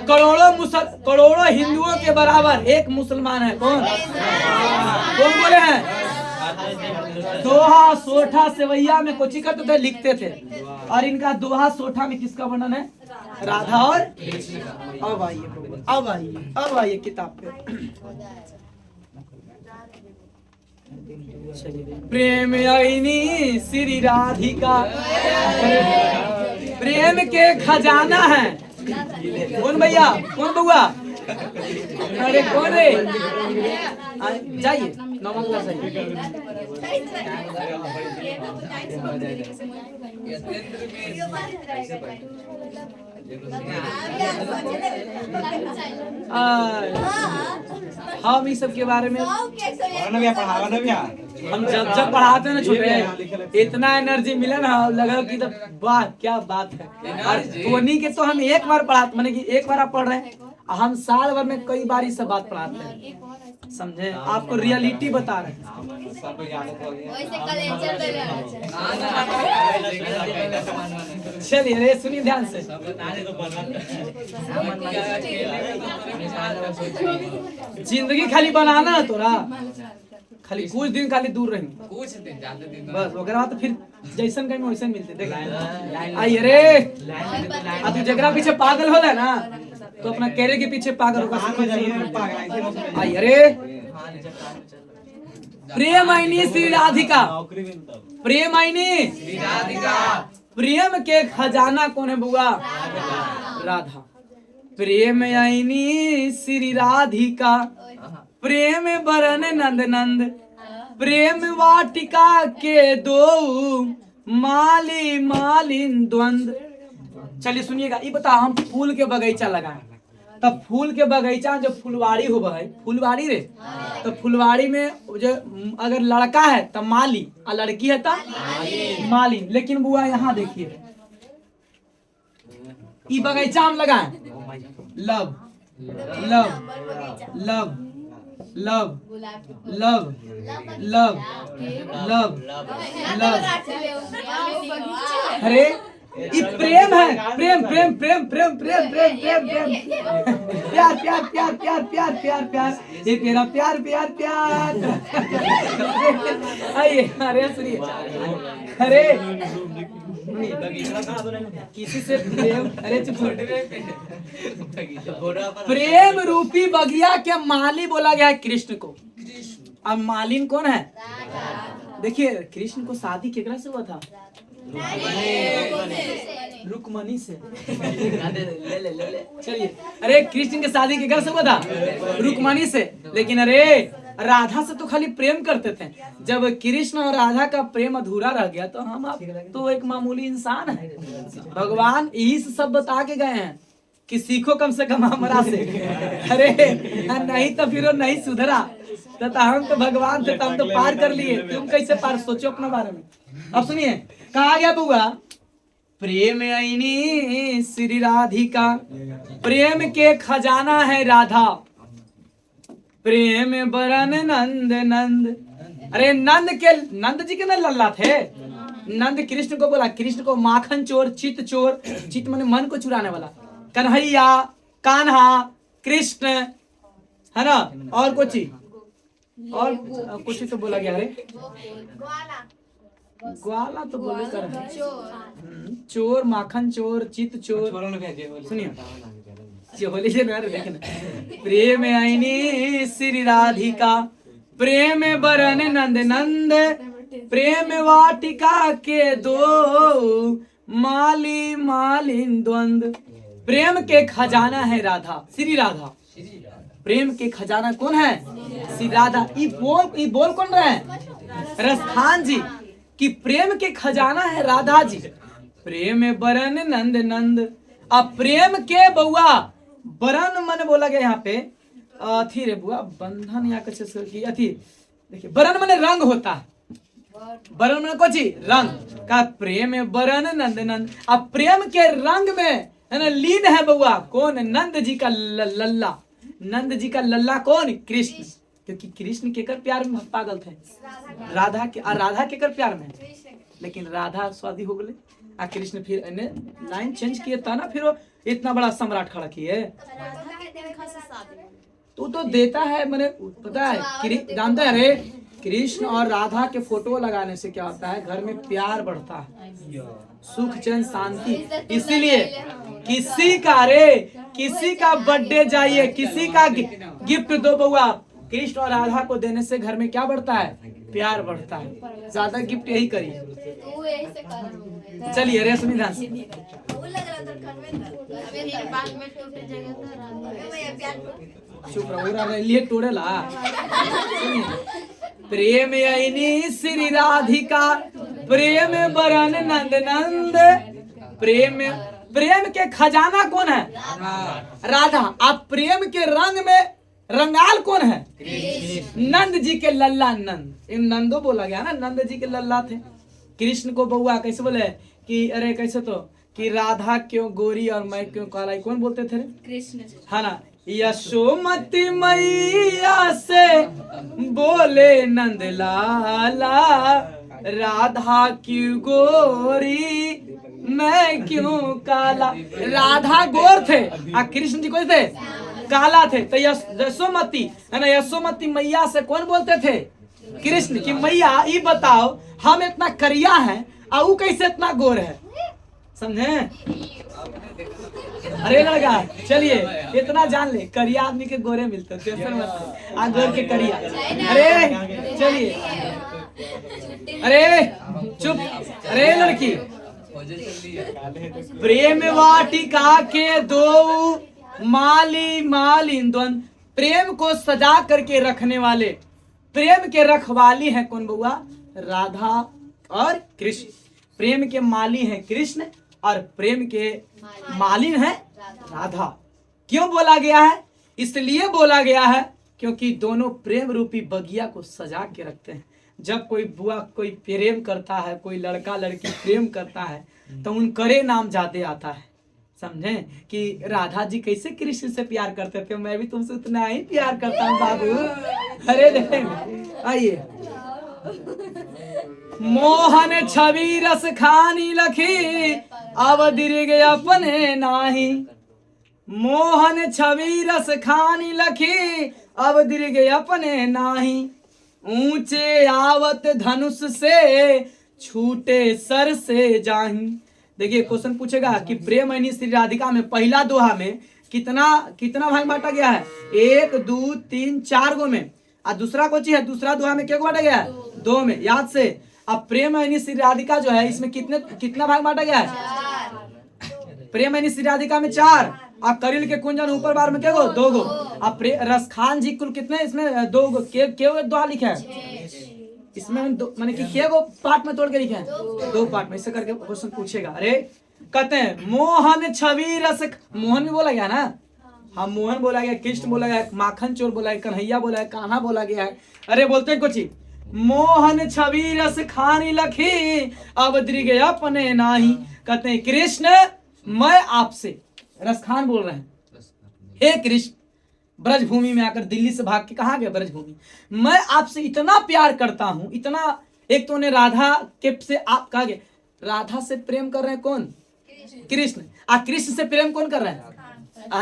करोड़ों हिंदुओं के बराबर एक मुसलमान है, कौन? कौन बोले हैं? दोहा सोठा सेवैया में कोची करते थे, लिखते थे। और इनका दोहा सोठा में किसका वर्णन है? राधा और अब आइए किताब पे। प्रेम आईनी श्री राधिका, प्रेम के खजाना है। कौन भैया? कौन बउआ? अरे कौन रे? जाइए 9वां क्लास जाइए। हम इस सब के बारे में हम जब पढ़ाते हैं ना छोटे, इतना एनर्जी मिला ना, लगा कि वाह क्या बात है। और धोनी के तो हम एक बार पढ़ाते, माने कि एक बार आप पढ़ रहे हैं, हम साल भर में कई बार ये सब बात पढ़ाते हैं, समझे? आपको रियलिटी बता रहे हैं। चलिए रे सुनिए ध्यान से। जिंदगी खाली बनाना है तोरा, खाली कुछ दिन खाली दूर रहेंगे, कुछ दिन ज्यादा दिन बस ओकरा बाद तो फिर जैसन कहीं वैसन मिलते। देख आइए रे, अब तू जगरा पीछे पागल हो रहा है ना, तो अपना कैरे के पीछे पागल होगा। आइए रे, प्रेमाइनी श्री राधिका, प्रेमाइनी श्री राधिका, प्रेम के खजाना कौन है बुआ? राधा। प्रेम आईनी श्री राधिका, प्रेम बरन नंद नंद, प्रेम वाटिका के दो माली मालिन द्वंद। चलिए सुनिएगा, ये बता, हम फूल के बगीचा लगाए, तब फूल के बगीचा जो फुलवाड़ी हो है, फुलवाड़ी रे, तो फुलवाड़ी में जो अगर लड़का है तब माली और लड़की है तब मालिन। लेकिन बुआ यहाँ देखिए, ये बगीचा हम लगाए, love love love love love love love love. अरे ये प्रेम है, प्रेम प्रेम प्रेम प्रेम प्रेम प्रेम प्रेम प्रेम, प्यार प्यार प्यार प्यार प्यार प्यार प्यार, ये तेरा प्यार प्यार प्यार। आइए, अरे सुनिए, अरे किसी से प्रेम, अरे चुप, प्रेम रूपी बगिया के माली बोला गया है कृष्ण को। अब मालिन कौन है? देखिए, कृष्ण को शादी केकरा से हुआ था? रुक्मणी से। चलिए, अरे कृष्ण की शादी केकरा से हुआ था? रुक्मणी से। लेकिन अरे राधा से तो खाली प्रेम करते थे, जब कृष्ण और राधा का प्रेम अधूरा रह गया तो हम आप तो एक मामूली इंसान है। भगवान यही सब बता के गए हैं कि सीखो कम से कम हमारा से। अरे नहीं तो फिर नहीं सुधरा तो हम तो भगवान थे, तो हम तो पार कर लिए, तुम कैसे पार? सोचो अपने बारे में। अब सुनिए, कहा गया बुआ, प्रेम आईनी श्री राधिका, प्रेम के खजाना है राधा, प्रेम बरन नंद नंद। अरे नंद जी के ना लल्ला थे, नंद कृष्ण को बोला, कृष्ण को माखन चोर, चित चोर, चित माने मन को चुराने वाला, कन्हैया, कान्हा, कृष्ण, है ना, और कुछ तो बोला गया। अरे ग्वाला तो बोले कर, चोर, माखन चोर, चित चोर। सुनिए, प्रेम आईनी श्री राधिका, प्रेम बरन नंद नंद, प्रेम वाटिका के दो माली मालिन द्वंद। प्रेम के खजाना है राधा, श्री राधा। प्रेम के खजाना कौन है? श्री राधा। ये बोल कौन रहे हैं? रसखान जी कि प्रेम के खजाना है राधा जी। प्रेम बरन नंद नंद। अब प्रेम के बउआ, बरन मन बोला गया यहाँ पे, अथी रे बुआ, बंधन या कुछ अथी। देखिए, बरन माने रंग होता है, बरन माने कुछ रंग का, प्रेम बरन नंद नंद। अब प्रेम के रंग में है ना लीन है बउआ कौन? नंद जी का लल्ला। नंद जी का लल्ला कौन? कृष्ण। क्योंकि कृष्ण केकर प्यार में पागल थे? राधा के। और राधा केकर प्यार में? लेकिन राधा शादी हो गई आ कृष्ण फिर लाइन चेंज किए था ना, फिर वो इतना बड़ा सम्राट खड़ा किए। तो देता है, मैंने पता है, जानते हैं रे, कृष्ण और राधा के फोटो लगाने से क्या होता है? घर में प्यार बढ़ता है, सुख चैन शांति। इसीलिए किसी का बर्थडे जाइए, किसी का गिफ्ट दो बउआ, कृष्ण और राधा को देने से घर में क्या बढ़ता है? प्यार बढ़ता है। ज्यादा गिफ्ट यही करिए। चलिए रे सुनी ध्यान से। चुप रहो लिए टोड़ेला। प्रेम यही श्री राधिका प्रेम बरन नंद नंद। प्रेम के खजाना कौन है? राधा। आप प्रेम के रंग में रंगाल कौन है? नंद जी के लल्ला नंद। इन नंदो बोला गया ना, नंद जी के लल्ला थे। कृष्ण को बउआ कैसे बोले कि अरे कैसे तो कि राधा क्यों गोरी और मैं क्यों काला, कौन बोलते थे? कृष्ण। है ना, यशोमती मैया से बोले नंद लाला राधा क्यों गोरी मैं क्यों काला। राधा गोर थे और कृष्ण जी को थे काला थे। तो यशोमती है ना, यशोमती मैया से कौन बोलते थे? कृष्ण की मैया ये बताओ हम इतना करिया है और वो कैसे इतना गोर है, समझे? अरे लड़का चलिए इतना जान ले, करिया आदमी के गोरे मिलते टेंशन मत आ गोर के करिया। अरे चलिए, अरे चुप, अरे लड़की प्रेम वाटिका के दो माली मालिन द्वंद। प्रेम को सजा करके रखने वाले, प्रेम के रखवाली है कौन बउआ? राधा और कृष्ण। प्रेम के माली हैं कृष्ण और प्रेम के मालिन है राधा। क्यों बोला गया है? इसलिए बोला गया है क्योंकि दोनों प्रेम रूपी बगिया को सजा के रखते हैं। जब कोई बुआ कोई प्रेम करता है, कोई लड़का लड़की प्रेम करता है तो उनकरे नाम जाते आता है, समझे? कि राधा जी कैसे कृष्ण से प्यार करते थे, मैं भी तुमसे उतना ही प्यार करता हूँ बाबू। अरे आइए, मोहन छवि रस खानी लखी अब दीर्घ अपने नाही। मोहन छवि रस खानी लखी अब दीर्घ अपने नाही। ऊंचे आवत धनुष से छूटे सर से जाही। देखिए क्वेश्चन पूछेगा कि प्रेम ऐनी श्री राधिका में पहला दोहा में कितना भाग बांटा गया है? 1 2 3 4 गो में। और दूसरा कोची है, दूसरा दोहा में क्या बांटा गया है? 2 में, याद से। अब प्रेम ऐनी श्री राधिका जो है इसमें कितना भाग बांटा गया है? प्रेम ऐनी श्री राधिका में 4। अब करिल के कुंजन ऊपर बार में क्या गो? 2 गो। अब रसखान जी कुल कितने इसमें? 2 गो। के दोहा लिखे है इसमें? माने कि के गो पार्ट में तोड़ के लिखे हैं? 2 पार्ट में। इससे करके क्वेश्चन पूछेगा। अरे कहते हैं मोहन छवि रस, मोहन भी बोला गया ना, हाँ मोहन बोला गया, कृष्ण बोला गया, माखन चोर बोला गया, कन्हैया बोला है, कान्हा बोला गया है। अरे बोलते हैं कुछ मोहन छवि रस खानी लखी अब दीर्घ अपने नाही। कहते हैं कृष्ण मैं आपसे, रसखान बोल रहे हैं, हे कृष्ण ब्रजभूमि में आकर दिल्ली से भाग के कहाँ गए? ब्रजभूमि। मैं आपसे इतना प्यार करता हूं, इतना। एक तो ने राधा के से आप कहा गए, राधा से प्रेम कर रहे हैं कौन? कृष्ण। कृष्ण से प्रेम कौन कर रहे हैं?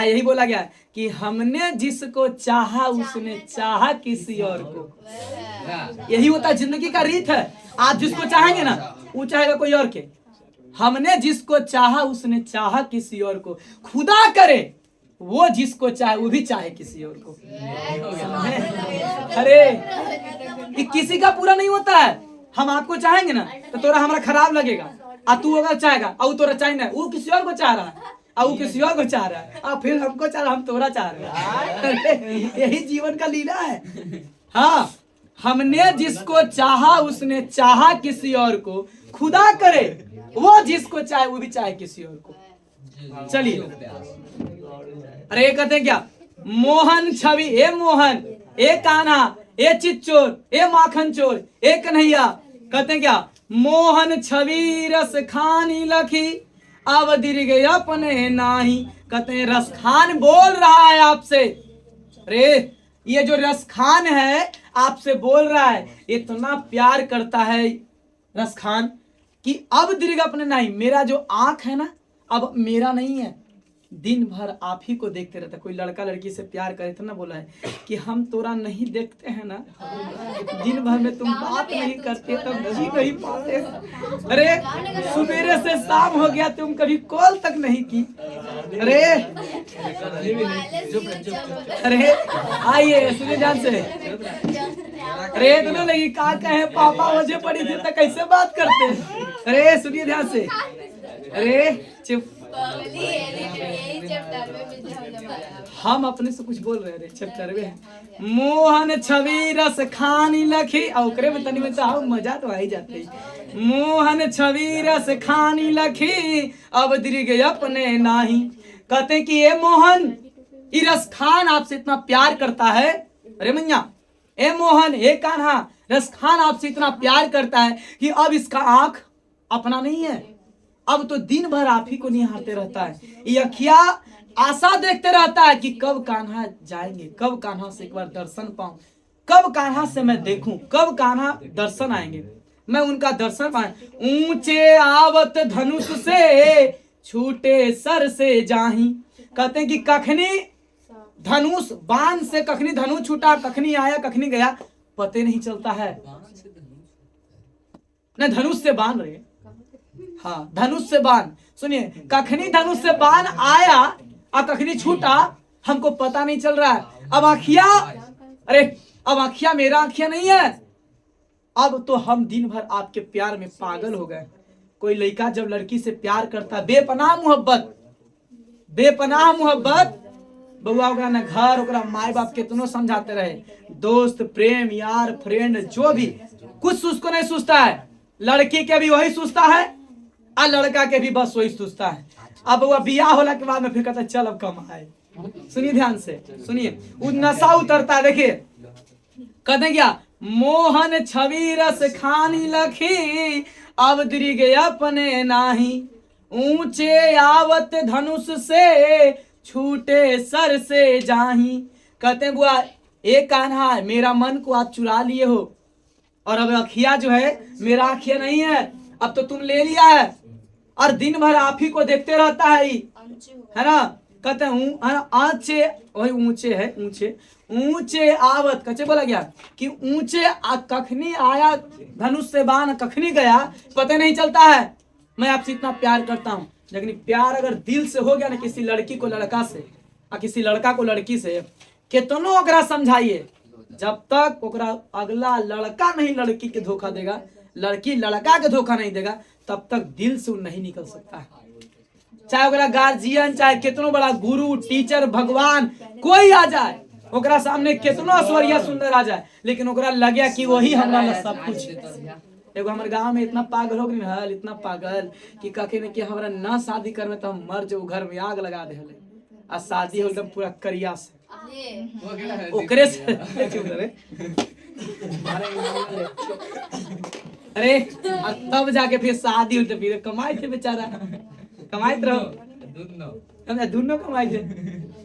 यही बोला गया कि हमने जिसको चाहा उसने चाहा किसी और को। यही होता जिंदगी का रीत है। आप जिसको चाहेंगे ना वो चाहेगा कोई और के। हमने जिसको चाहा उसने चाहा किसी और को। खुदा करे वो जिसको चाहे वो भी चाहे किसी और को। अरे ये किसी का पूरा नहीं होता है। हम आपको चाहेंगे ना तो तोरा हमारा खराब लगेगा, और तू अगर चाहेगा और तोरा चाहे ना, वो किसी और को चाह रहा है और वो किसी और को चाह रहा है, और फिर हमको चाह रहा, हम तोरा चाह रहे हैं। यही जीवन का लीला है। हाँ, हमने जिसको चाहा उसने चाहा किसी और को। खुदा करे वो जिसको चाहे वो भी चाहे किसी और को। चलिए, अरे कहते हैं क्या? मोहन छवि, ए मोहन, ए कान्हा, ए चिच्चोर, ए माखन चोर, ए कन्हैया। कहते हैं क्या? मोहन छवि रस खानी लखी अब दीर्घ अपने नाही। कहते हैं रसखान बोल रहा है आपसे। अरे ये जो रसखान है आपसे बोल रहा है, इतना प्यार करता है रसखान कि अब दीर्घ अपने नहीं। मेरा जो आंख है ना अब मेरा नहीं है, दिन भर आप ही को देखते रहता। कोई लड़का लड़की से प्यार करे तो ना बोला है कि हम तोरा नहीं देखते हैं ना, दिन भर में तुम बात नहीं करते तब जी नहीं पाते। अरे सुबेरे से शाम हो गया तुम कभी कॉल तक नहीं की। अरे अरे आइए सुनिए ध्यान से। अरे दोनों लगी का कहे पापा मुझे पड़ी थी तो कैसे बात करते। अरे सुनिए ध्यान से। अरे चुप। हम अपने से कुछ बोल रहे रे चल करवे मोहन छवि रस खानी लखी ओकरे में तनी में चाहो मजा तो आ ही जाते मोहन छवि रस खानी लखी अब दीर्घ अपने नाही कहते कि ये मोहन ये रस खान आपसे इतना प्यार करता है अरे मैया ए मोहन हे कान्हा रस खान आपसे इतना प्यार करता है कि अब इसका आंख अपना नहीं है अब तो दिन भर आप ही को निहारते रहता है ये अखिया आशा देखते रहता है कि कब कान्हा जाएंगे कब कान्हा से एक बार दर्शन पाऊं कब कान्हा से मैं देखूं कब कान्हा दर्शन आएंगे मैं उनका दर्शन पाए ऊंचे आवत धनुष से छूटे सर से जाही कहते हैं कि कखनी धनुष बाण से कखनी धनुष छूटा कखनी आया कखनी गया पते नहीं चलता है न धनुष से बाण रहे हाँ धनुष से बाण सुनिए कखनी धनुष से बाण आया और कखनी छूटा हमको पता नहीं चल रहा है अब आँखिया अरे अब आँखिया मेरा आँखिया नहीं है अब तो हम दिन भर आपके प्यार में पागल हो गए कोई लड़का जब लड़की से प्यार करता बेपनाह मोहब्बत बउआ ओकरा न घर ओकरा माई बाप कितनो समझाते रहे दोस्त प्रेम यार फ्रेंड जो भी कुछ उसको नहीं सोचता है लड़की के भी वही सोचता है और लड़का के भी बस वही सोचता है अब वह बियाह होला के बाद में फिर कहता चल अब कमाए सुनिए ध्यान से सुनिए वो नशा उतरता है देखिए कहते क्या मोहन छवि रस खानी लखी अब दीर्घ अपने नाही ऊंचे आवत धनुष से छूटे सर से जाही कहते बुआ एक कान्हा है मेरा मन को आप चुरा लिए हो और अब अखिया जो है मेरा अखिया नहीं है अब तो तुम ले लिया है और दिन भर आप ही को देखते रहता है ना कहते हैं आंचे वही ऊंचे है ऊंचे आवत कच्चे बोला गया कि ऊंचे कखनी आया धनुष से बाण कखनी गया पता नहीं चलता है मैं आपसे इतना प्यार करता हूँ लेकिन प्यार अगर दिल से हो गया ना किसी लड़की को लड़का से और किसी लड़का को लड़की से कितनो ओकरा समझाइए जब तक ओकरा अगला लड़का नहीं लड़की के धोखा देगा लड़की लड़का के धोखा नहीं देगा तब तक दिल से नहीं निकल सकता है चाहे ओकरा गार्जियन चाहे कितनो बड़ा गुरु टीचर भगवान कोई आ जाए ओकरा सामने कितनो ऐश्वर्या सुंदर आ जाए लेकिन ओकरा लगे कि वही हमरा सब कुछ एगो हमारे गांव में इतना पागल हो गई हल इतना पागल कि कहे ने कि हमरा ना शादी करवे तो हम मर जो घर में आग लगा दे हले आ शादी हो एकदम पूरा करिया से ओकरे से अरे तब जाके फिर शादी हुई तो फिर कमाए थे बेचारा कमाइत रहो दोनों कमाए थे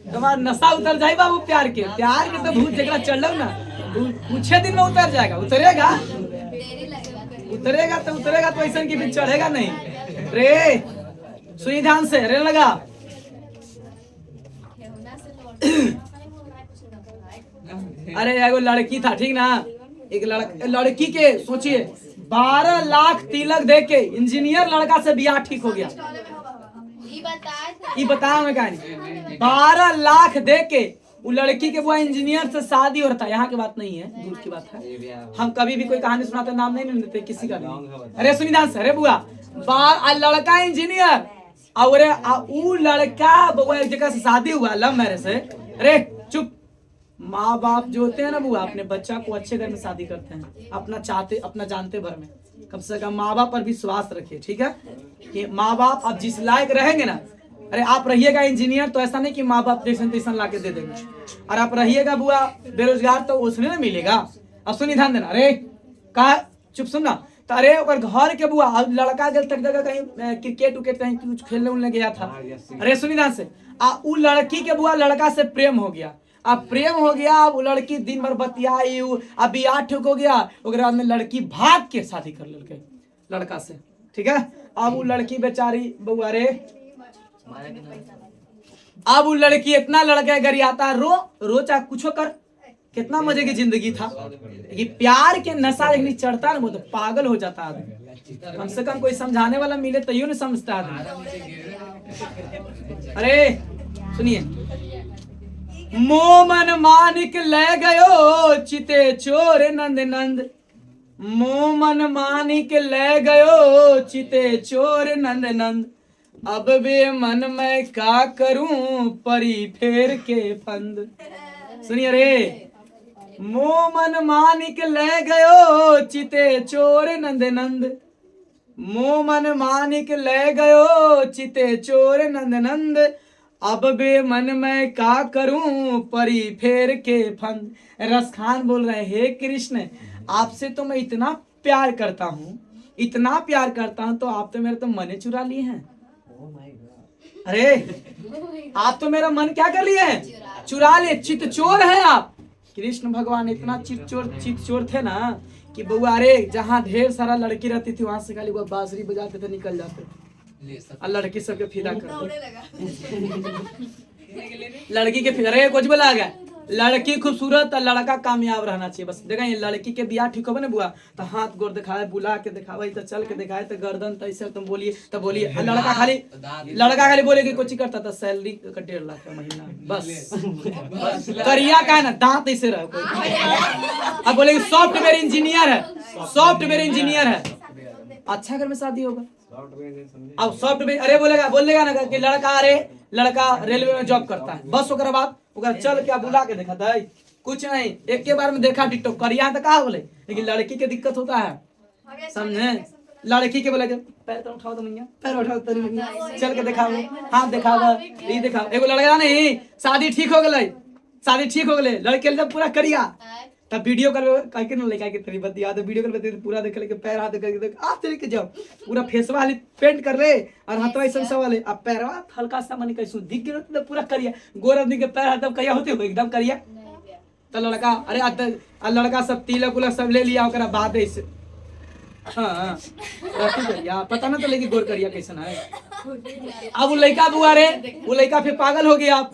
तुम्हारा नशा उतर जाए बाबू प्यार के तो भूत जगह चढ़ ना कुछ दिन में उतर जाएगा उतरेगा तो ऐसा की भी चढ़ेगा नहीं रे सुनी ध्यान से रे लगा अरे एगो लड़की था ठीक ना एक लड़की के सोचिए 12 लाख तिलक दे के इंजीनियर लड़का से ब्याह ठीक हो गया ये बताया मैं कहानी 12 लाख दे के वो लड़की के बुआ इंजीनियर से शादी हो रहा था यहाँ की बात नहीं है दूर की बात है हम कभी भी कोई कहानी सुनाते नाम नहीं लेते किसी का नहीं अरे सुनी ध्यान से अरे बुआ लड़का इंजीनियर और वो लड़का बुआ एक जगह से शादी हुआ लव मैरिज से अरे चुप माँ बाप जो होते हैं ना बुआ अपने बच्चा को अच्छे घर में शादी करते हैं अपना जानते भर में कम से कम माँ बाप पर विश्वास रखिए ठीक है कि माँ बाप आप जिस लायक रहेंगे ना अरे आप रहिएगा इंजीनियर तो ऐसा नहीं कि माँ बाप जैसन ला के दे देंगे और आप रहिएगा बुआ बेरोजगार तो उसने ना मिलेगा अब सुनी ध्यान देना अरे कहा चुप सुनना तो अरे घर के बुआ लड़का गल तक जगह कहीं क्रिकेट उकेट कहीं कुछ खेलने उलने गया था अरे सुनी ध्यान से वो लड़की के बुआ लड़का से प्रेम हो गया अब प्रेम हो गया अब लड़की दिन भर बतियाई अब बियाह ठीक हो गया उसके बाद में लड़की भाग के शादी कर लड़के लड़का से ठीक है अब वो लड़की बेचारी बउआ रे अब वो लड़की इतना लड़का गरियाता रो चाहे कुछ कर कितना मजे की जिंदगी था कि प्यार के नशा लेकिन चढ़ता ना वो तो पागल हो जाता आदमी कम से कम कोई समझाने वाला मिले तो यूं नहीं समझता आदमी अरे सुनिए मोमन मानिक ले गयो चिते चोर नंद नंद मोमन मानिक ले गयो चिते चोर नंद नंद अब बे मन मैं का करूं परी फेर के फंद। सुनिए रे, मोह मन मानिक ले गयो चिते चोर नंद नंद। मोह मन मानिक ले गयो चिते चोर नंद नंद। अब बे मन मैं का करूं परी फेर के फंद। रसखान बोल रहे, हे कृष्ण आपसे तो मैं इतना प्यार करता हूँ, इतना प्यार करता हूँ, तो आप तो मेरे तो मन चुरा लिए हैं। अरे आप तो मेरा मन क्या कर लिए हैं? चुरा लिए, चित चोर है आप। कृष्ण भगवान इतना चित चोर थे ना कि बउआ रे जहाँ ढेर सारा लड़की रहती थी वहां से खाली वो बांसुरी बजाते थे, निकल जाते और लड़की सबके फिदा करते। लड़की के फिदा, अरे कुछ बोला गया, लड़की खूबसूरत और लड़का कामयाब रहना चाहिए बस। देखा ये लड़की के बियाह ठीक होगा ना बुआ, तो हाथ गोर दिखाए, बुला के दिखावे, तो चल के दिखाए, तो गर्दन तो ऐसे तुम बोलिए तो बोलिए। लड़का खाली बोले कि कुछ करता था, सैलरी का 1.5 लाख का महीना बस। करिया का है ना, दांत ऐसे रहे कोई। अब बोले सॉफ्टवेयर इंजीनियर है, सॉफ्टवेयर इंजीनियर है, अच्छा घर में शादी होगा। अब सॉफ्टवेयर, अरे बोलेगा ना कि लड़का रेलवे में जॉब करता है, बस ओकरा बाद ओकरा चल क्या बुला के देखा था, कुछ नहीं, एक के बार में देखा टिकटॉक करिया तो कहा बोले। लेकिन लड़की के दिक्कत होता है, समझे? लड़की के बोले पैर तो उठाओ, तो मैया पैर उठाओ, तो मैया चल के दिखाओ, हाथ दिखाओ, ये दिखाओ। एगो लड़का नहीं, शादी ठीक हो गई, शादी ठीक हो गई, लड़के जब पूरा करिया तब वीडियो कर के न लेके तेरी बतिया, तो वीडियो कर पूरा देख ले के पैर हाथ देख आ तेरे के जाओ पूरा फेस वाली पेंट कर ले और हाथवा ऐसा सब वाले, अब पैरवा हल्का सा मन कैसू दिख गयो तो पूरा करिया, गोर आदमी के पैर हाथ करिया होते हो एकदम करिया। तो लड़का, अरे लड़का सब तिलक उलक सब ले लिया, ओकरा बाद ऐसे हाँ करिया, पता ना तो लेकिन गोर करिया कैसन है। अब वो लड़का बुआ रे, वो लड़का फिर पागल हो गया। आप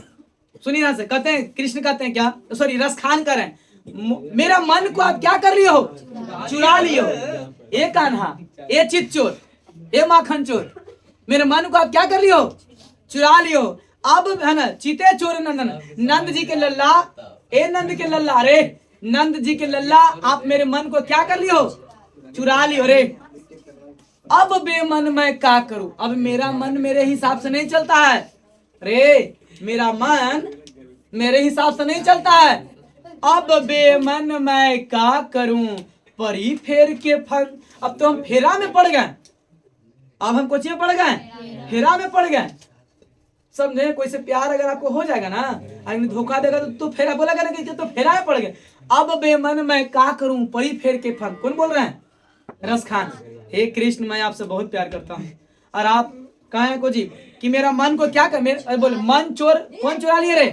सुनिए ना से, कहते हैं कृष्ण कहते हैं क्या, सॉरी रसखान करें, मेरा मन को आप क्या कर लिए हो? चुरा लिए हो। ए कान्हा, ए चित चोर, ए माखन चोर, मेरे मन को आप क्या कर लिए हो? चुरा लिए हो। अब है ना चिते चोर नंदन, नंद जी के लल्ला, ए नंद के लल्ला, अरे नंद जी के लल्ला आप मेरे मन को क्या कर लिए हो? चुरा लियो रे। अब बेमन मैं क्या करूं? अब मेरा मन मेरे हिसाब से नहीं चलता है रे, मेरा मन मेरे हिसाब से नहीं चलता है। अब बेमन मैं क्या करूं परी फेर के फन। अब तो हम फेरा में पड़ गए, अब हम कुछ में पड़ गए, फेरा में पड़ गए, समझे? कोई से प्यार अगर आपको हो जाएगा ना, आदमी धोखा देगा तो फेरा बोलेगा ना कि तो फेरा में पड़ गए। अब बेमन मैं क्या करूं परी फेर के फन। कौन बोल रहे हैं? रसखान। हे कृष्ण मैं आपसे बहुत प्यार करता हूँ और आप कहे को जी कि मेरा मन को क्या कर, मेरे बोले मन चोर, कौन चुरा लिए रे?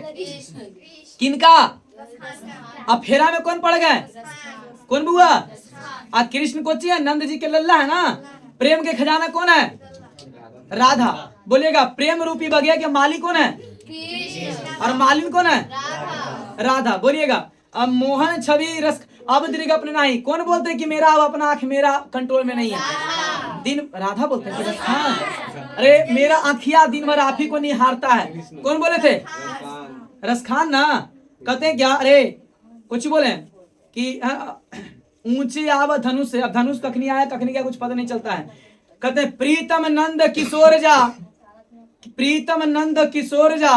किनका? अब फेरा में कौन पड़ गए? कौन बुआ? आज कृष्ण को चाहिए, नंद जी के लल्ला है ना, प्रेम के खजाना कौन है? राधा। बोलिएगा प्रेम रूपी बगिया के मालिक कौन है? और मालिन कौन है? राधा। बोलिएगा अब मोहन छवि रस अब दीर्घ अपने नहीं, कौन बोलते कि मेरा अब अपना आंख मेरा कंट्रोल में नहीं है? दिन राधा बोलते हैं। हाँ। अरे मेरा आंखिया दिन भर आप ही को निहारता है, कौन बोले थे? रसखान ना। कहते हैं क्या? अरे कुछ बोले कि ऊंचे आव धनुष से, अब धनुष कखनी आया कखनी क्या कुछ पता नहीं चलता है। कहते हैं प्रीतम नंद किशोर जा, प्रीतम नंद किशोर जा,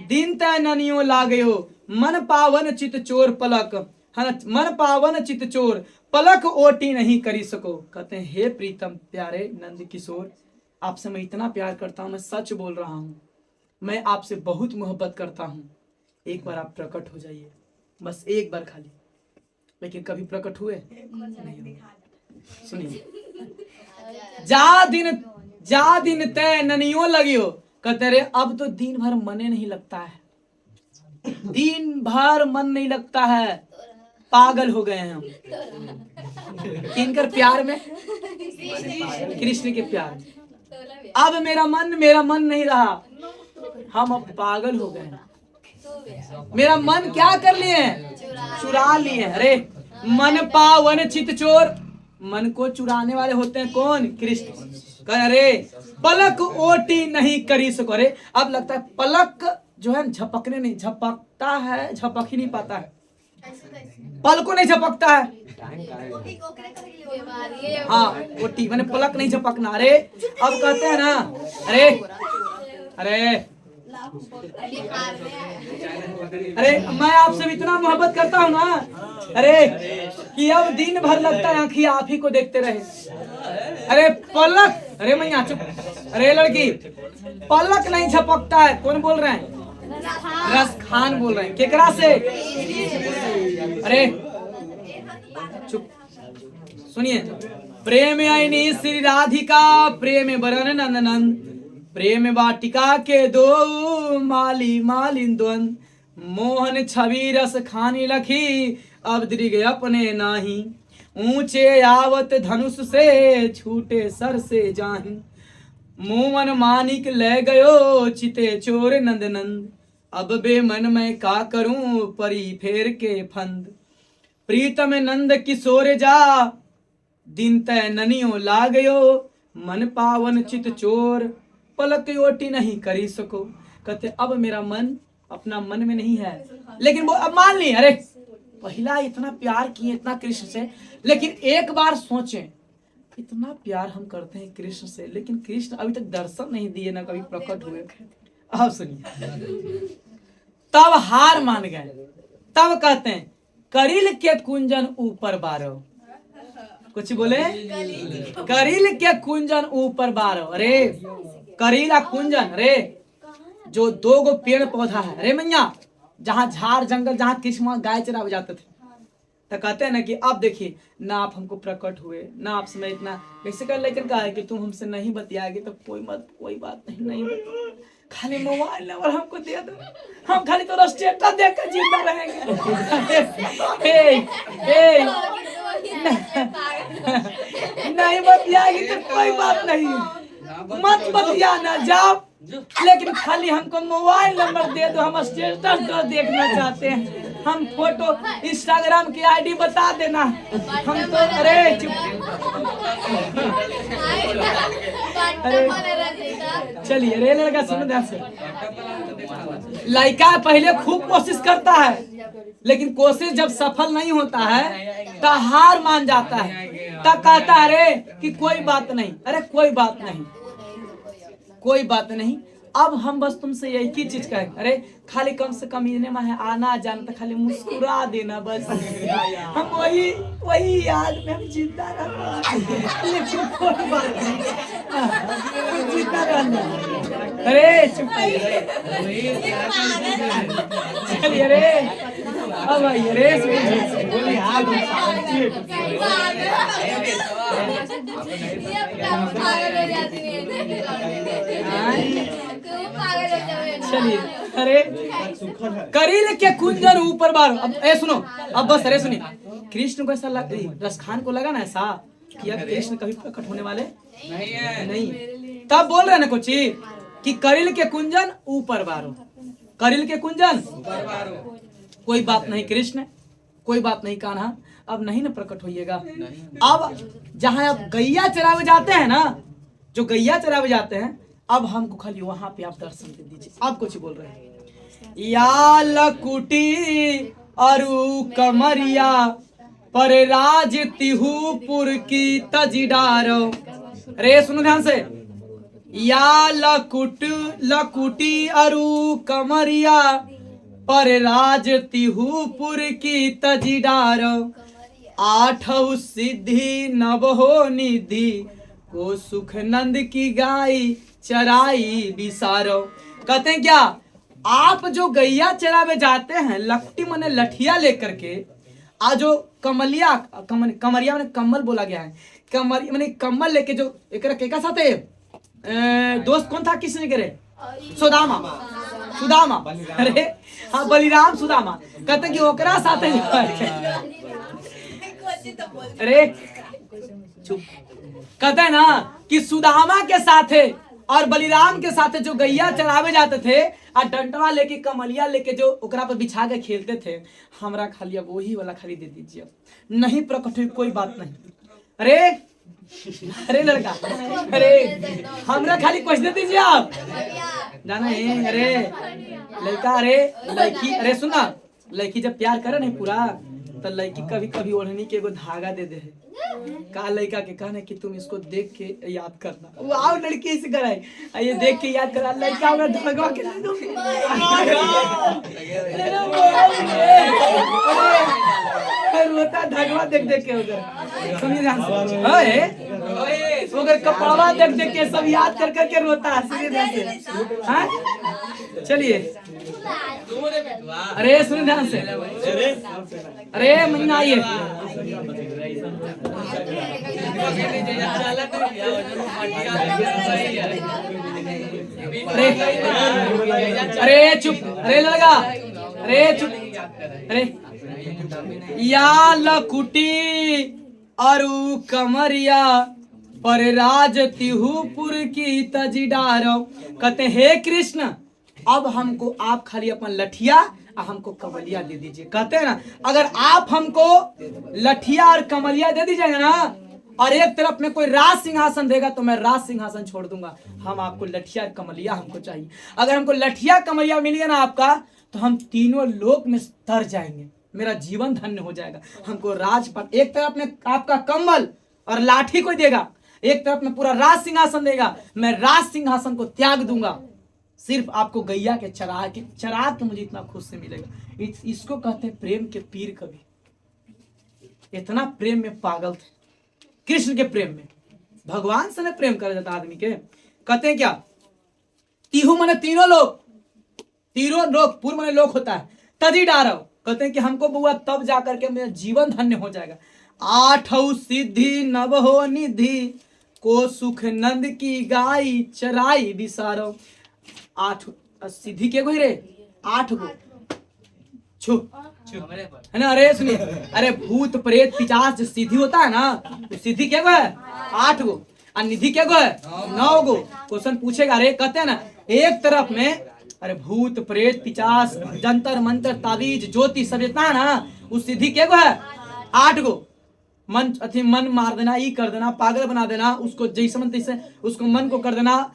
दिन तय ननियो लागयो, मन पावन चित चोर पलक, मन पावन चित चोर पलक ओटी नहीं करी सको। कहते हैं हे प्रीतम प्यारे नंद किशोर, आपसे मैं इतना प्यार करता हूँ, मैं सच बोल रहा हूँ, मैं आपसे बहुत मोहब्बत करता हूँ, एक बार आप प्रकट हो जाइए, बस एक बार खाली। लेकिन कभी प्रकट हुए नहीं। सुनिए, जा दिन तय ननियो लगियो। कहते रे अब तो दिन भर मने नहीं लगता है, दिन भर मन नहीं लगता है, पागल हो गए हैं हम किनकर प्यार में? कृष्ण के प्यार में। अब मेरा मन नहीं रहा, हम अब पागल हो गए हैं। मेरा मन क्या कर लिए? चुरा लिए। अरे मन पावन चित चोर, मन को चुराने वाले होते हैं कौन? कृष्ण। कह अरे पलक ओटी नहीं करी सको। अरे अब लगता है पलक जो है झपकने नहीं, झपकता है, झपक ही नहीं पाता है, पल को नहीं झपकता है। हाँ ओटी मैंने पलक नहीं झपकना। अरे अब कहते हैं ना, अरे अरे अरे मैं आपसे भी इतना मोहब्बत करता हूँ ना, अरे कि अब दिन भर लगता है आंखी आप ही को देखते रहे। अरे पलक, अरे मैं यहाँ चुप, अरे लड़की पलक नहीं झपकता है। कौन बोल रहे हैं? रस खान बोल रहे हैं। केकरा से? अरे चुप सुनिए। प्रेम आईनी श्री राधिका, प्रेम बरन नंदनंद, प्रेम वाटिका के दो माली मालिन द्वंद, मोहन छवि रस खानी लखी, अब दृग अपने नाही, ऊंचे आवत धनुष से छूटे सर से जाही, मोमन मानिक ले गयो चिते चोर नंदनंद, अब बे मन मैं का करूं परी फेर के फंद, प्रीतम नंद किशोर जा दिन तय ननियो ला गयो, मन पावन चित चोर पलक ओटी नहीं करी सको। कहते अब मेरा मन अपना मन में नहीं है। लेकिन वो अब मान ली, अरे पहला इतना प्यार किए इतना कृष्ण से, लेकिन एक बार सोचें इतना प्यार हम करते हैं कृष्ण से, लेकिन कृष्ण अभी तक दर्शन नहीं दिए ना कभी प्रकट हुए। अब सुनिए, तब हार मान गए। तब कहते हैं करिल के कुंजन ऊपर बारो, कुछ बोले करिल के कुंजन ऊपर बारो। अरे करीला कुंजन, अरे जो दो गो पेड़ पौधा है, अरे मैया जहाँ झाड़ जंगल जहाँ कृष्ण गाय चरा जाते थे, तो कहते हैं ना कि अब देखिए ना आप हमको प्रकट हुए ना आप समय इतना कैसे कर, लेकिन कहा है कि तुम हमसे नहीं बतियाएगी तो कोई बात नहीं खाली मोबाइल नंबर हमको दे दो, हम खाली तो स्टेटस देख कर जिंदा रहेंगे। नहीं बतियाएगी तो कोई बात नहीं, मत बतियाना जाओ, लेकिन खाली हमको मोबाइल नंबर दे दो, हम स्टेटस तो देखना चाहते हैं, हम फोटो इंस्टाग्राम की आईडी बता देना। हम तो अरे चुप, चलिए रे लड़का सुनो ध्यान से। लड़का पहले खूब कोशिश करता है, लेकिन कोशिश जब सफल नहीं होता है तो हार मान जाता है, तब कहता है अरे कि कोई बात नहीं, अरे कोई बात नहीं, कोई बात नहीं, अब हम बस तुमसे यही की चीज कहें, अरे खाली कम से कम इन्हें में आना जाना तो खाली मुस्कुरा देना बस, हम वही याद में हम जिंदा रहना, लेकिन कोई बात नहीं, जिंदा रहना। अरे चुप चलिए रे, अब आइए रे, बोली हाँ चलिए। अरे करील के कुंजन ऊपर बार, अब सुनो, अब बस अरे सुनिए, कृष्ण को ऐसा रसखान को लगा ना ऐसा कि अब कृष्ण कभी प्रकट होने वाले नहीं, तब बोल रहे ना कुछ कि करील के कुंजन ऊपर बारो, करील के कुंजन कोई बात नहीं कृष्ण, कोई बात नहीं कान्हा, अब नहीं ना प्रकट होइएगा। अब जहाँ आप गैया चरावे जाते हैं ना, जो गैया चरावे जाते हैं, अब हमको खाली वहां पे आप दर्शन दे दीजिए। अब कुछ बोल रहे हैं, या लकुटी अरु कमरिया पर राज तिहुपुर की तजिडारो। अरे सुनो ध्यान से, या लकुटी अरु कमरिया पर राज तिहुपुर की तजिडारो, आठौ सिद्धि नवहो निधि को सुख नंद की गाय चराई बिसारो। कहते हैं क्या आप जो गैया चरावे जाते हैं लकटी मने लठिया लेकर के, आ जो कमरिया मैंने कम्मल बोला गया है, कमर मैंने कम्मल लेके जो एक केका साथ है दोस्त कौन था किसने करे, सुदामा, अरे हाँ बलिराम सुदामा, कहते हैं कि ओकरा साथ अरे चुप, कहते हैं ना कि सुदामा के साथ और बलिराम के साथ जो गैया चरावे जाते थे और डंडवा लेके कमलिया लेके जो ओकरा पर बिछा के खेलते थे, हमरा खाली अब वही वाला खाली दे दीजिए, नहीं प्रकट हुई कोई बात नहीं। अरे लड़का, अरे हमरा खाली कुछ दे दीजिए आप, जाना है। अरे लड़का, अरे लड़की, अरे सुना, लड़की जब प्यार करे नहीं पूरा तो लड़की कभी कभी ओढ़नी के एगो धागा दे दे है का लड़का के कहने कि तुम इसको देख के याद करना। वो आओ लड़की ऐसे कराए ये देख के याद करा लड़का उन्हें धागा के दे दो। रोता धगवा देख देख के उधर समझे ध्यान से उधर कपड़वा देख देख के सब याद कर करके रोता है समझे ध्यान से। हाँ चलिए अरे सुन ध्यान से अरे महीना आइए अरे चुप अरे लगा अरे चुप अरे या लकुटी अरु कमरिया पर राज तिहुपुर की तजीडारो कहते हे कृष्ण अब हमको आप खाली अपन लठिया और हमको कमलिया दे दीजिए। कहते हैं ना अगर आप हमको लठिया और कमलिया दे दीजिएगा ना और एक तरफ में कोई राज सिंहासन देगा तो मैं राज सिंहासन छोड़ दूंगा। हम आपको लठिया और कमलिया हमको चाहिए। अगर हमको लठिया कमलिया मिल गया ना आपका तो हम तीनों लोक में तर जाएंगे, मेरा जीवन धन्य हो जाएगा। हमको राजपाट एक तरफ में आपका कंबल और लाठी कोई देगा, एक तरफ में पूरा राज सिंहासन देगा, मैं राज सिंहासन को त्याग दूंगा। सिर्फ आपको गैया के चरा के मुझे इतना खुश से मिलेगा। इसको कहते हैं प्रेम के पीर। कभी इतना प्रेम में पागल थे कृष्ण के प्रेम में, भगवान से प्रेम कर जाता आदमी के। कहते हैं क्या तीहू मने तीनों लोग पूर्व मने लोक होता है तजी डारो। कहते हैं कि हमको बुआ तब जाकर के मेरा जीवन धन्य हो जाएगा। आठौ सिद्धि नवहो निधि को सुख नंद की गाय चराई बिसारो। 8 सिद्धि के गो रे 8 गो छू है ना। अरे सुनिए अरे भूत प्रेत पिशाच जो सिद्धि होता है ना तो सिद्धि क्या गो है 8 गो और निधि क्या गो है 9 गो। क्वेश्चन पूछेगा अरे कहते हैं ना एक तरफ में अरे भूत प्रेत पिशाच जंतर मंत्र ताबीज ज्योति सब जितना है ना उस सिद्धि क्या गो है 8 गो। मन मार देना, ई कर देना, पागल बना देना, उसको जैसे मन तैसे उसको मन को कर देना,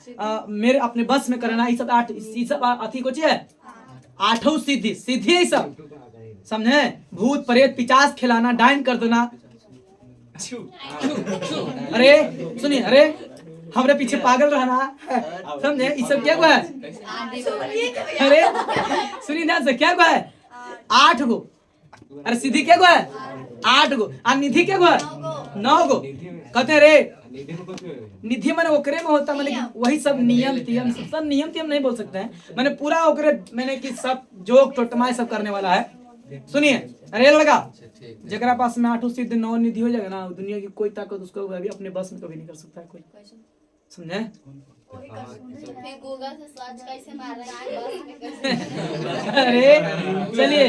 मेरे अपने बस में करना, ये सब 8 अथी को चाहिए 8 सिद्धि ये सब समझे। भूत प्रेत पिशाच खिलाना, डाइन कर देना। अरे सुनिए अरे हमारे पीछे पागल रहना समझे, ये सब क्या है अरे सुनिए ध्यान से क्या है 8 गो। अरे सिद्धि क्या गो है 8 गो और निधि क्या गो है 9 गो। कहते रे निधि मैंने ओकरे में होता मैंने वही सब नियम तियम नहीं बोल सकते हैं मैंने पूरा ओकरे मैंने कि सब जोक टोटमाए सब करने वाला है। सुनिए अरे लड़का जरा पास में 8 सिद्धि 9 निधि हो जाएगा ना दुनिया की कोई ताकत उसको अभी अपने बस में कभी नहीं कर सकता है कोई, समझे। अरे चलिए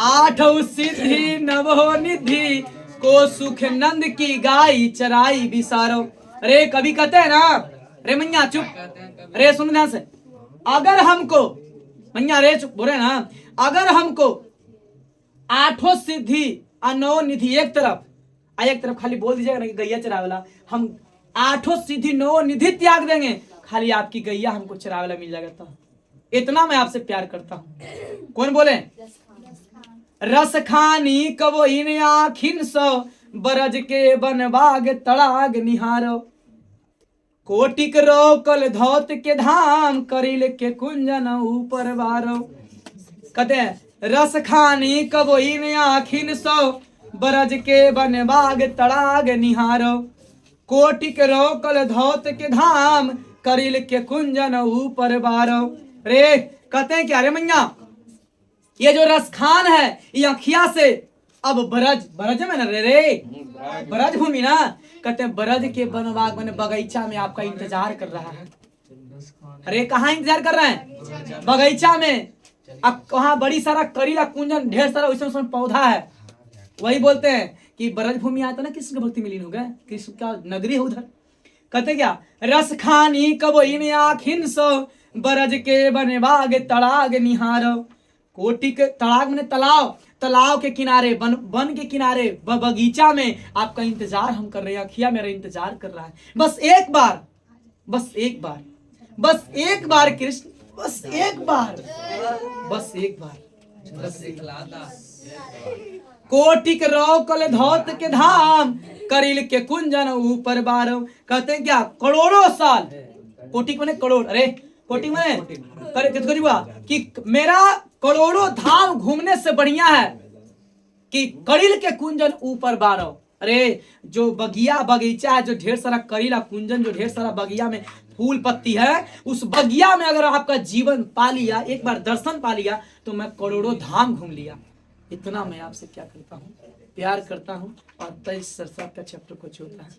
8 सिद्धि नवो निधि को सुख नंद की गाय चराई बिसारो। अरे कभी कहते हैं ना अरे मैया चुप अरे सुन ध्यान से अगर हमको मैया अरे चुप बोले ना अगर हमको 8 सिद्धि और 9 निधि एक तरफ खाली बोल दीजिएगा ना कि गैया चरावेला हम 8 सिद्धि 9 निधि त्याग देंगे खाली आपकी गैया हमको चरावेला मिल जाएगा। तो इतना मैं आपसे प्यार करता हूँ। कौन बोले रस खानी कबो इन आखिन सो बरज के बनबाग तड़ाग निहारो कोटिक रोकल धौत के धाम करिल के कुंजन ऊपर बारो। कहते हैं रस खानी कबो इन आखिन सो बरज के बनबाग तड़ाग निहारो कोटिक रोकल धौत के धाम करिल के कुंजन ऊपर बारो। रे कहते हैं क्या रे मैया ये जो रस खान है ये अखिया से अब बरज में ना रे ब्रज भूमि ना। कहते हैं ब्रज के बनबाग बने बगीचा में आपका इंतजार कर रहा है। अरे कहाँ इंतजार कर रहे हैं बगीचा में। अब वहाँ बड़ी सारा करीला कुंजन ढेर सारा वैसे पौधा है। वही बोलते हैं कि ब्रज भूमि आता ना कृष्ण की भक्ति में लीन हो गए, कृष्ण का नगरी है उधर। कहते क्या रस खानी कब इन आखिन सो ब्रज के बनबाग तड़ाग निहारो कोटि के तड़ाग में तालाब के किनारे बन के किनारे बगीचा में आपका इंतजार हम कर रहे हैं। अखिया मेरा इंतजार कर रहा है। बस एक बार कृष्ण बस एक बार सिखलाता कोटिक रौ कल धौत के धाम करिल के कुंजन ऊपर बारो। कहते हैं क्या करोड़ों साल, कोटिक माने करोड़, अरे कोटिक माने किसको हुआ कि मेरा करोड़ों धाम घूमने से बढ़िया है कि करिल के कुंजन ऊपर बारो। अरे जो बगिया बगीचा है, जो ढेर सारा करीला कुंजन, जो ढेर सारा बगिया में फूल पत्ती है, उस बगिया में अगर आपका जीवन पा लिया, एक बार दर्शन पा लिया, तो मैं करोड़ों धाम घूम लिया। इतना मैं आपसे क्या करता हूँ, प्यार करता हूँ और 23 का चैप्टर को जोड़ता है।